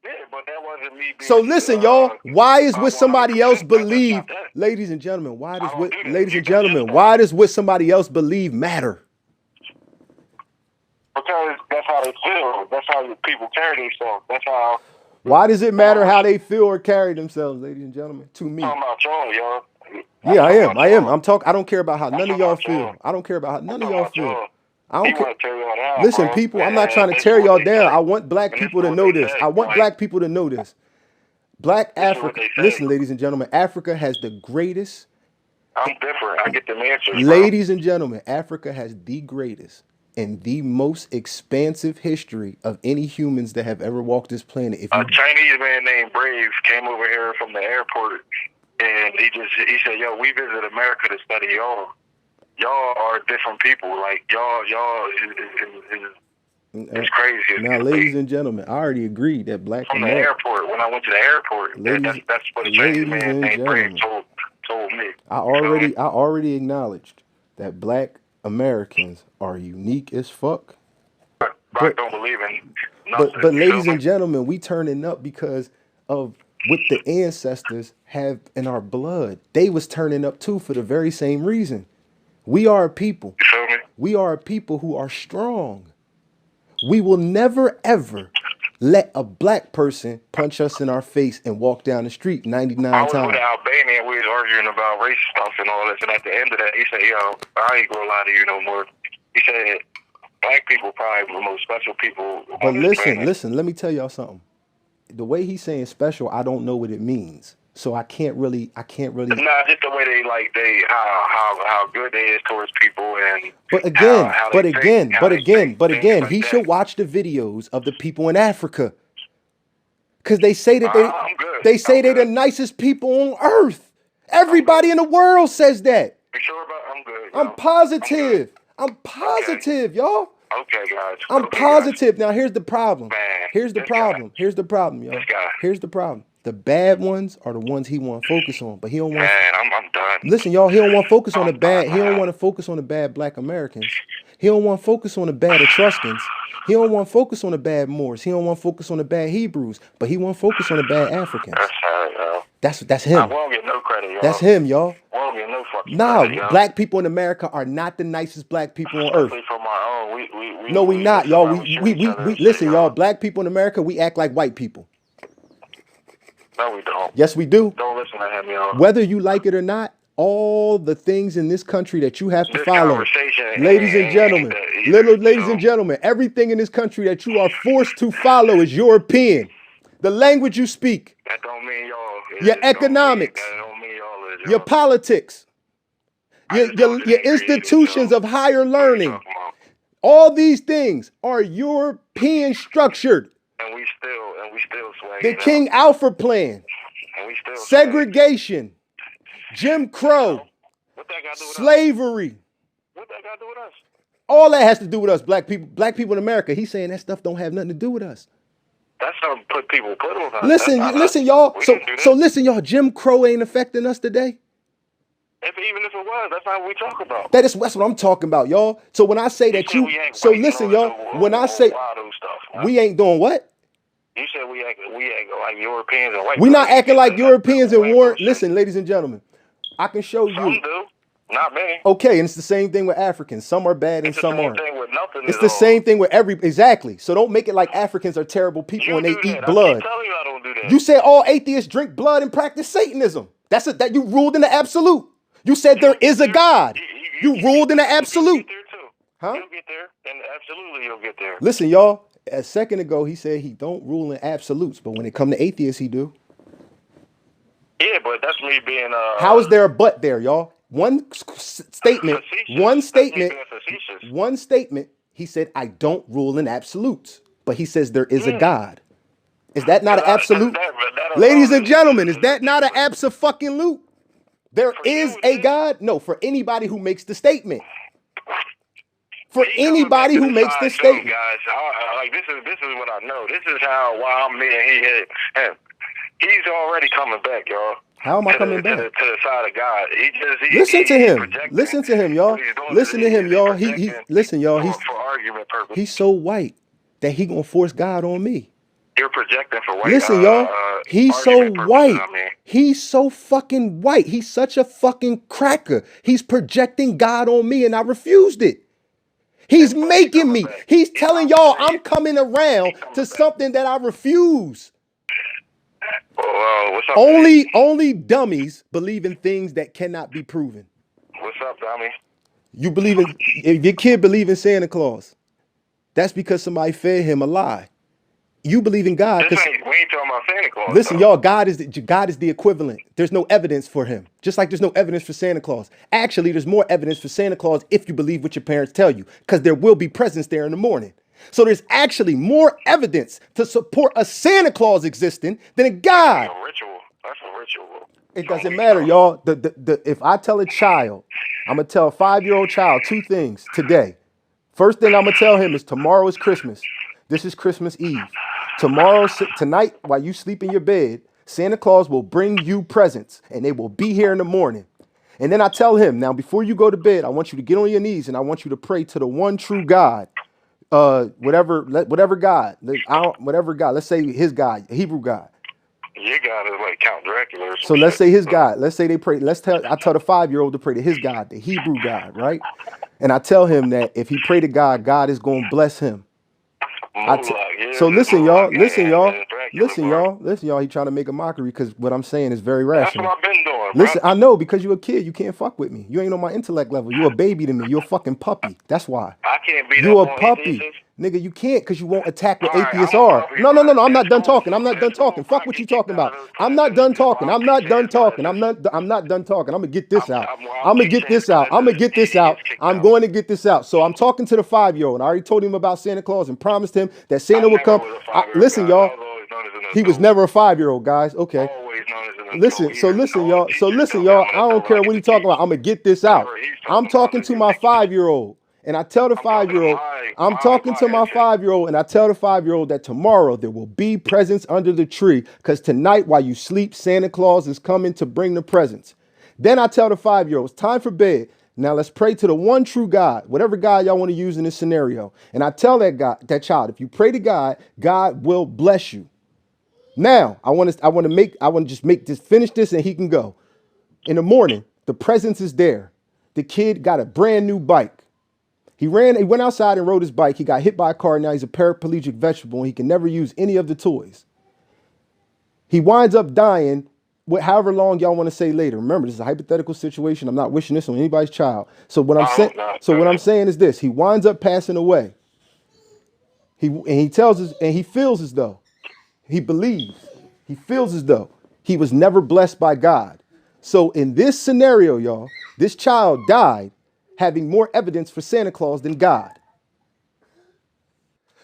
Yeah, but that wasn't me being. So listen, y'all, why is what somebody else 100%, believe, that's not that. ladies and gentlemen, why does I don't what, do that. ladies You and can just gentlemen, that. why does what somebody else believe matter? Because that's how they feel. That's how people carry themselves. That's how. Why does it matter how they feel or carry themselves, ladies and gentlemen? To me. I'm talking about y'all, y'all. Yeah, I am. I don't care about how I'm none of talking y'all about feel. y'all. I don't care about how none of talking y'all about feel. y'all. I He don't care. want to tear y'all down, Listen, bro. people, I'm not And trying to this tear is what y'all they down. say. I want black And this people is to what know they this. say. I want Like, black people to know this. Black This is what Africa. they say. Listen, ladies and gentlemen, Africa has the greatest. I'm different. I get them answers, bro. Ladies and gentlemen, Africa has the greatest and the most expansive history of any humans that have ever walked this planet. If A you Chinese man named Brave came over here from the airport, and he said, "Yo, we visit America to study y'all. Y'all are different people. Like y'all is crazy." now, ladies and gentlemen, I already agreed that black From the America. airport, when I went to the airport, that's what a Chinese ladies man and named Brave gentlemen. told me. I already acknowledged that black Americans are unique as fuck. But I don't believe in But nothing. You ladies feel and me? gentlemen, we turning up because of what the ancestors have in our blood. They was turning up too for the very same reason. We are a people. You feel me? We are a people who are strong. We will never ever let a black person punch us in our face and walk down the street 99 I was times. with an Albanian. We was arguing about race stuff and all this. And at the end of that, he said, "Yo, I ain't gonna lie to you no more." He said, "Black people probably the most special people But on this planet." listen, let me tell y'all something. The way he's saying special, I don't know what it means. So I can't really Nah, just the way how good they is towards people and But again, how but they again, think, but how they again, think, but things again, like he that. should watch the videos of the people in Africa. Cause they say that I'm good. they're the good. nicest people on earth. Everybody in the world says that. You sure about? I'm good. I'm yo. positive. I'm positive, y'all. Okay, guys. I'm Okay, positive. Now here's the problem. Man, Here's the this problem. Here's the problem, y'all. This guy. Here's the problem. The bad ones are the ones he want to focus on, but he don't want. Man, I'm done. Listen, y'all. He don't want to focus on the I'm bad. done, He don't man. want to focus on the bad Black Americans. He don't want to focus on the bad Etruscans. He don't want to focus on the bad Moors. He don't want to focus on the bad Hebrews. But he want to focus on the bad Africans. That's sad, yo. That's I him. won't get no credit, yo. That's him, y'all. Won't get no fucking Nah, credit, yo. black people in America are not the nicest black people on earth. Especially from our own. No, we not, y'all. shoot We each other and listen, shit, y'all. Black people in America, we act like white people. No, we don't. Yes, we do. Don't listen to him, yo. Whether you like it or not, all the things in this country that you have to This follow, conversation ladies and ain't gentlemen, that either, ladies so. and gentlemen, everything in this country that you are forced to follow is European. The language you speak, That don't mean y'all. your economics, That don't mean y'all is, your politics, your your institutions of higher learning. All these things are European structured. And we still swag. The King Alfred plan, And we still segregation, Jim Crow, what that got to do with us? slavery. What that got to do with us? All that has to do with us, black people. Black people in America. He's saying that stuff don't have nothing to do with us. That's something people put on us. Listen, y'all. So listen, y'all. Jim Crow ain't affecting us today. Even if it was, that's not what we talk about. That's what I'm talking about, y'all. So when I say that so listen, y'all. When I say we ain't doing what? You said we act like Europeans and white. We not acting like Europeans and war. Listen, ladies and gentlemen, I can show you. Some do, not many. Okay, and it's the same thing with Africans. Some are bad and some aren't. It's the same thing with exactly. So don't make it like Africans are terrible people and they eat blood. I keep telling you I don't do that. You said all atheists drink blood and practice Satanism. That you ruled in the absolute. You said there is a God. You ruled in the absolute. Huh? You'll get there, and absolutely you'll get there. Listen, y'all. A second ago, he said he don't rule in absolutes, but when it come to atheists, he do. Yeah, but that's me being How is there a but there, y'all? Statement. facetious. One statement. He said, "I don't rule in absolutes," but he says there is a God. Is that not an absolute? Ladies and gentlemen, is that not an abso-fucking-lute? There is a God? No, for anybody who makes the statement. For anybody who makes the statement. Guys, like this is what I know. This is why I'm me and he hit him. He's already coming back, y'all. How am I coming back? To the side of God. Listen to him. Listen to him, y'all. Listen to him, y'all. Listen, y'all. For argument purpose. He's so white that he gonna force God on me. You're projecting for white. Listen, y'all. He's so white. He's so fucking white. He's such a fucking cracker. He's projecting God on me, and I refused it. He's making me. He's telling y'all I'm coming around to something that I refuse. What's up, only dummies believe in things that cannot be proven. What's up, dummy? You believe in, if your kid believe in Santa Claus, that's because somebody fed him a lie. You believe in God. We ain't talking about Santa Claus. Listen, y'all, God is the equivalent. There's no evidence for him. Just like there's no evidence for Santa Claus. Actually, there's more evidence for Santa Claus if you believe what your parents tell you, because there will be presents there in the morning. So there's actually more evidence to support a Santa Claus existing than a God. That's a ritual. That's a ritual. It doesn't matter, y'all. If I tell a child, I'm going to tell a 5-year-old child 2 things today. First thing I'm going to tell him is tomorrow is Christmas. This is Christmas Eve. Tonight, while you sleep in your bed, Santa Claus will bring you presents, and they will be here in the morning. And then I tell him, now, before you go to bed, I want you to get on your knees, and I want you to pray to the one true God. Whatever God, whatever God, let's say his God, Hebrew God. Your God is like Count Dracula or something. So let's say his God. Let's say they pray. I tell the 5-year-old to pray to his God, the Hebrew God, right? And I tell him that if he pray to God, God is going to bless him. So listen, y'all. He trying to make a mockery because what I'm saying is very rational. That's what I've been doing. Listen, I know, because you're a kid, you can't fuck with me. You ain't on my intellect level. You're a baby to me. You're a fucking puppy. That's why. I can't beat You're up a puppy. atheists. Nigga, you can't, because you won't attack what atheists are. No. I'm not done talking. Fuck what you talking about. I'm not done talking. I'm not done talking. I'm not done talking. I'm gonna get this out. I'm going to get this out. I'm going to get this out. So I'm talking to the 5-year-old. I already told him about Santa Claus and promised him that Santa would come. Listen, y'all. He was never a 5-year-old, guys. Okay. Listen, y'all. I don't care what he talking about. I'm gonna get this out. I'm talking to my 5-year-old, and I tell the 5-year-old, I'm talking to my 5-year-old, and I tell the 5-year-old that tomorrow there will be presents under the tree, because tonight while you sleep, Santa Claus is coming to bring the presents. Then I tell the 5-year-old, it's time for bed. Now let's pray to the one true God, whatever God y'all want to use in this scenario. And I tell that child, if you pray to God, God will bless you. Now, I want to just finish this and he can go. In the morning, the presence is there. The kid got a brand new bike. He went outside and rode his bike. He got hit by a car. Now he's a paraplegic vegetable and he can never use any of the toys. He winds up dying, however long y'all want to say later. Remember, this is a hypothetical situation. I'm not wishing this on anybody's child. So what I'm saying is this: he winds up passing away. He feels as though he believes. He feels as though he was never blessed by God. So in this scenario, y'all, this child died having more evidence for Santa Claus than God.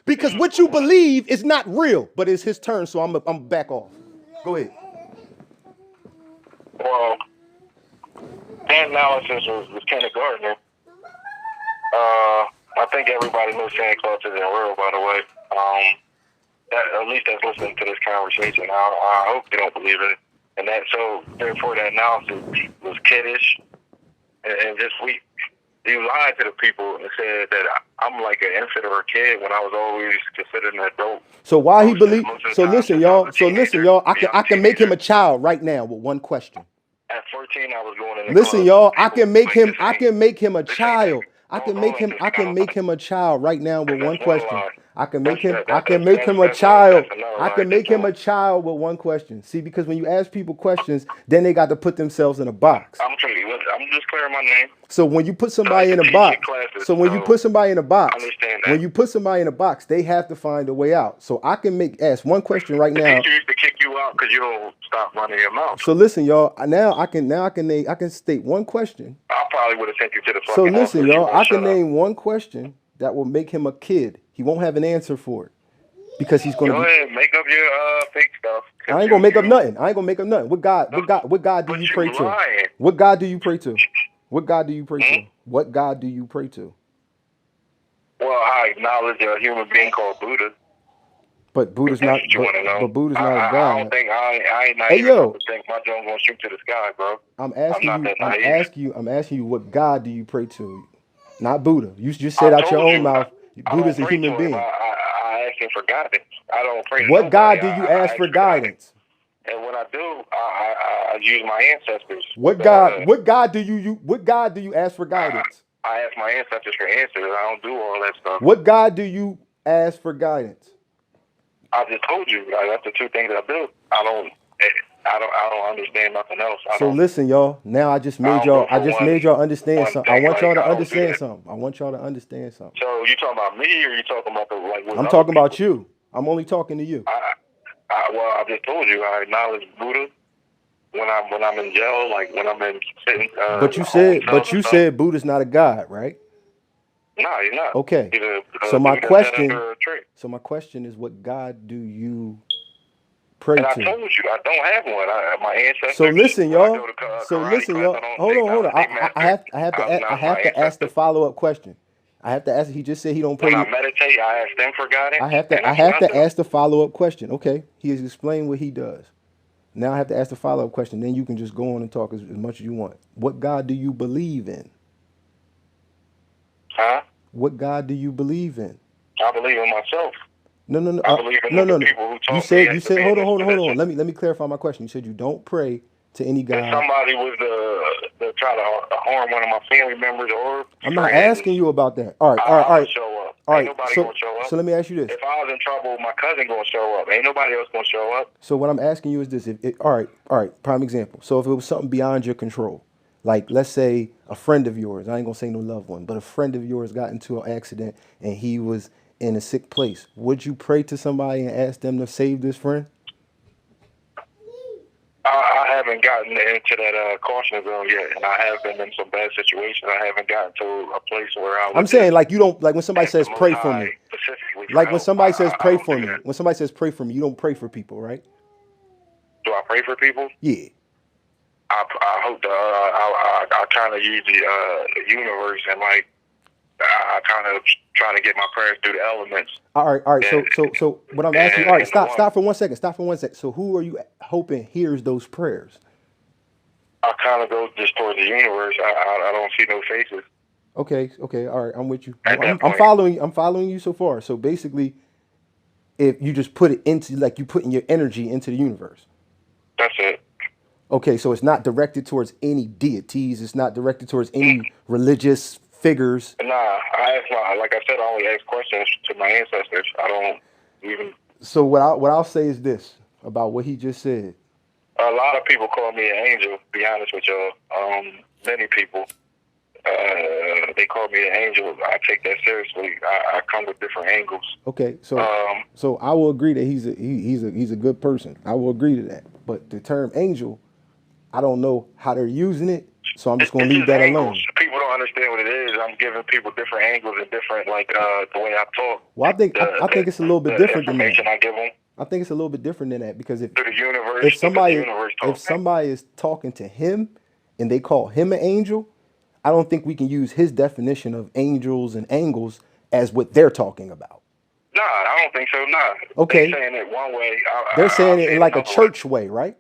Because what you believe is not real, but it's his turn, so I'm back off. Go ahead. Well, that analysis was kindergarten. I think everybody knows Santa Claus isn't real, by the way. At least that's listening to this conversation. I hope they don't believe it. And that, so therefore that analysis was kiddish and just weak. You lied to the people and said that I'm like an infant or a kid when I was always considered an adult. So why he believe? So listen, y'all. I can make him a child right now with one question. At 14, I was going in the Listen, club. y'all. I can make him a child. I can make him a child right now with one question. I can make him a child. I can make him a child with one question. See, because when you ask people questions, then they got to put themselves in a box. I'm just clearing my name. So when you put somebody in a box, when you put somebody in a box, they have to find a way out. So I can ask one question right now. The teacher used to kick you mouth because you don't stop running your mouth. So listen, y'all. I can state one question. I probably would have sent you to the fucking So listen, office. y'all. I can name one question that will make him a kid. He won't have an answer for it because he's going to Go be. ahead, make up your fake stuff. I ain't gonna make up nothing. I ain't gonna make up nothing. What God do you pray to? Lying. What God do you pray to? What God do you pray to? What God do you pray to? Well, I acknowledge a human being called Buddha. But Buddha's not. But Buddha's not a God. I don't think I ain't not Hey, even yo. to think my drone gonna shoot to the sky, bro. I'm asking you. What God do you pray to? Not Buddha. You just said I out your told own you, mouth. I Buddha's a don't pray human to him. being. I ask him for guidance. I don't pray to What God do nobody. you I ask for guidance? And when I do, I use my ancestors. What God? What God do you ask for guidance? I ask my ancestors for answers. I don't do all that stuff. What God do you ask for guidance? I just told you. That's the two things I do. I don't understand nothing else. So listen, y'all. Now I just made y'all understand something. I want y'all to understand something. I want y'all to understand something. So you talking about me, or you talking about the like? I'm talking about you. I'm only talking to you. Well, I just told you. I acknowledge Buddha when I'm in jail, like when I'm in sitting. But you said Buddha's not a god, right? No, he's not. Okay. So my question is, what God do you pray to? I told you I don't have one. My ancestors. So listen, y'all. Hold on. I have to ask the follow-up question. I have to ask. He just said he don't pray. When I meditate, I ask them for guidance. I have to ask the follow-up question. Okay. He has explained what he does. Now I have to ask the follow-up question. Then you can just go on and talk as much as you want. What God do you believe in? Huh? What God do you believe in? I believe in myself. No. I believe in the people who talk. You said. Hold on. Let me clarify my question. You said you don't pray to any God. If somebody was to try to harm one of my family members, or I'm not asking you about that. All right. Show up. All right. Ain't nobody gonna show up. So let me ask you this. If I was in trouble, my cousin gonna show up. Ain't nobody else gonna show up. So what I'm asking you is this. All right. Prime example. So if it was something beyond your control, like let's say a friend of yours, I ain't gonna say no loved one, but a friend of yours got into an accident and he was in a sick place, would you pray to somebody and ask them to save this friend? I haven't gotten into that caution zone yet, and I have been in some bad situations. I haven't gotten to a place where I'm saying, like, you don't, like when somebody says pray for me, like when somebody says pray for me, when somebody says pray for me, you don't pray for people, right? Do I pray for people? Yeah. I hope I kind of use the universe, and like I kind of try to get my prayers through the elements. All right. So what I'm asking, all right, stop for 1 second. So who are you hoping hears those prayers? I kind of go just towards the universe. I don't see no faces. Okay. All right, I'm with you. I'm following you so far. So basically, if you just put it into, like, you putting your energy into the universe. That's it. Okay, so it's not directed towards any deities. It's not directed towards any religious figures. Nah, like I said, I only ask questions to my ancestors. I don't even. So what I'll say is this about what he just said. A lot of people call me an angel. To be honest with y'all, many people they call me an angel. I take that seriously. I come with different angles. Okay, so I will agree that he's a good person. I will agree to that. But the term angel, I don't know how they're using it, so I'm just going to leave that alone. People don't understand what it is. I'm giving people different angles and different, like, the way I talk. Well, I think it's a little bit different than that. I give them. I think it's a little bit different than that, because if somebody is talking to him and they call him an angel, I don't think we can use his definition of angels and angles as what they're talking about. Nah, I don't think so. Nah. Okay. They're saying it one way. They're saying it in like a church way, right?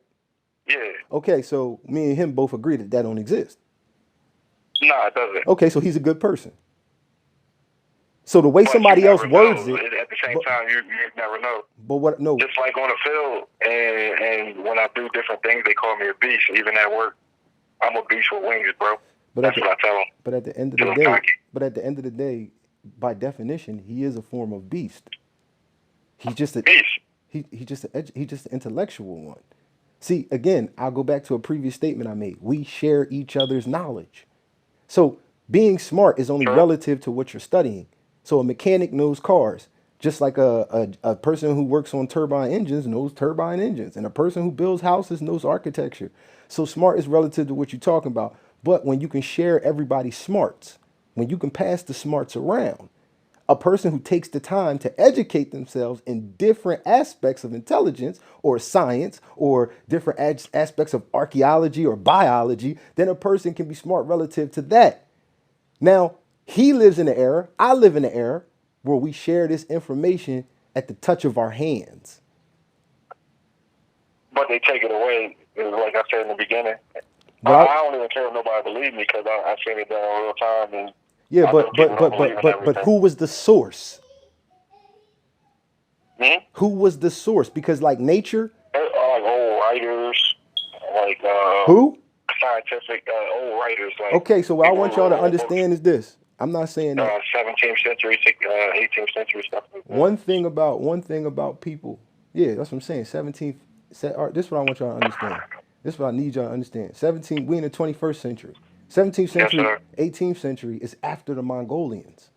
Yeah. Okay, so me and him both agree that don't exist. No, it doesn't. Okay, so he's a good person. So the way somebody else words it. At the same time, you never know. But what? No. Just like on the field, and when I do different things, they call me a beast. Even at work, I'm a beast with wings, bro. That's what I tell them. But at the end of the day, by definition, he is a form of beast. He's just a beast. He's just an intellectual one. See, again, I'll go back to a previous statement I made. We share each other's knowledge. So being smart is only relative to what you're studying. So a mechanic knows cars. Just like a person who works on turbine engines knows turbine engines, and a person who builds houses knows architecture. So smart is relative to what you're talking about. But when you can share everybody's smarts, when you can pass the smarts around, a person who takes the time to educate themselves in different aspects of intelligence or science or different aspects of archaeology or biology, then a person can be smart relative to that. Now, he lives in an era, I live in an era where we share this information at the touch of our hands. But they take it away, like I said in the beginning. Well, I don't even care if nobody believes me because I seen it done in real time. And yeah, I know people don't believe in but everything. who was the source? Hmm? Who was the source? Because like nature, Like old writers, like who? scientific old writers. Like Okay, so what I people want who y'all to wrote old books, understand is this. I'm not saying that 17th century, 18th century stuff like that. one thing about people. Yeah, that's what I'm saying. 17th. This is what I want y'all to understand. This is what I need y'all to understand. 17th. We in the 21st century. 17th Yes, century, sir. 18th century is after the Mongolians.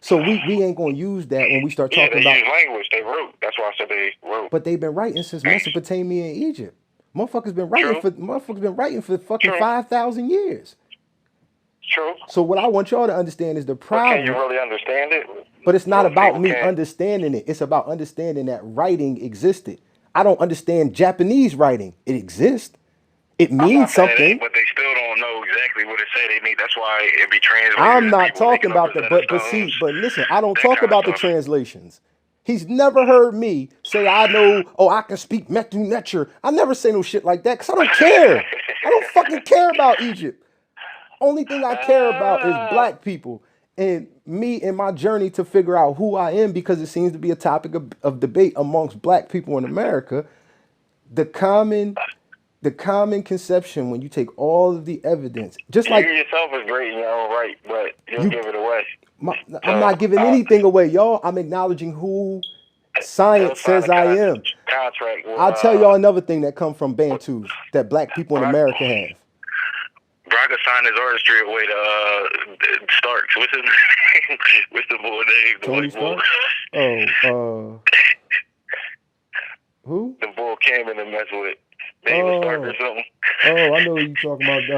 So we ain't gonna use that when we start Yeah, talking they about. use language. They wrote. That's why I said they wrote. But they've been writing since Mesopotamia and Egypt. Motherfuckers True. been writing for fucking True. 5,000 years. True. So what I want y'all to understand is the But can you problem. really understand it? But it's not Most about people me can't. understanding it. It's about understanding that writing existed. I don't understand Japanese writing. It exists. It I'm means not saying it something. ain't, but they still don't know exactly what it said they need. That's why it be translated. I'm and not people talking making up about as that. letter But listen, I don't that talk kind of about the stuff. translations. He's never heard me say I know, oh, I can speak Metu Necher. I never say no shit like that because I don't care. I don't fucking care about Egypt. Only thing I care about is black people and me and my journey to figure out who I am because it seems to be a topic of debate amongst black people in America. The common conception when you take all of the evidence, just You like yourself is great in your own right, but you'll you, give it away. I'm So not giving anything away, y'all. I'm acknowledging who they'll science sign says a I am. contract with I'll tell y'all another thing that come from Bantus that black people in Brock, America have. Braga signed his artistry away to Starks. What's his name? What's the boy name? The Tony white boy. Stark? Oh, who? The boy came in and messed with David Stark or something. Oh, I know what you talking about.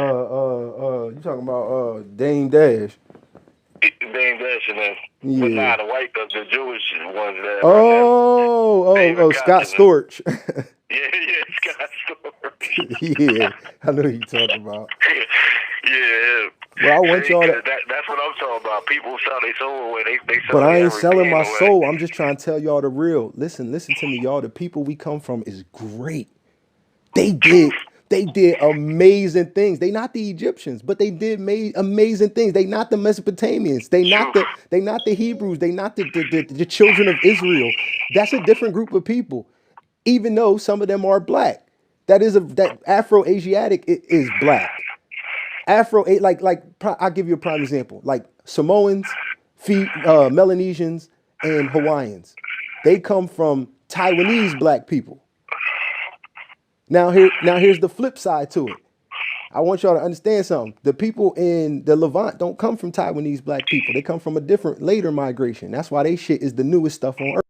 You talking about Dame Dash. Dame Dash and then, but Yeah. nah, the Jewish ones that run them. David Scott Koch and them. Storch. Yeah, Scott Storch. Yeah, I know who you talking about. Yeah. Well, I want See, y'all to. that's what I'm talking about. People sell their soul away. They sell But I their ain't selling my everything away. soul. I'm just trying to tell y'all the real. Listen to me, y'all. The people we come from is great. They did amazing things. They not the Egyptians, but they did amazing things. They not the Mesopotamians. They not the Hebrews. They not the children of Israel. That's a different group of people. Even though some of them are black. That Afro-Asiatic is black. I'll give you a prime example. Like Samoans, Melanesians, and Hawaiians. They come from Taiwanese black people. Now here's the flip side to it. I want y'all to understand something. The people in the Levant don't come from Taiwanese black people. They come from a different later migration. That's why they shit is the newest stuff on earth.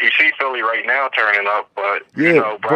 You see Philly right now turning up, but Yeah, you know,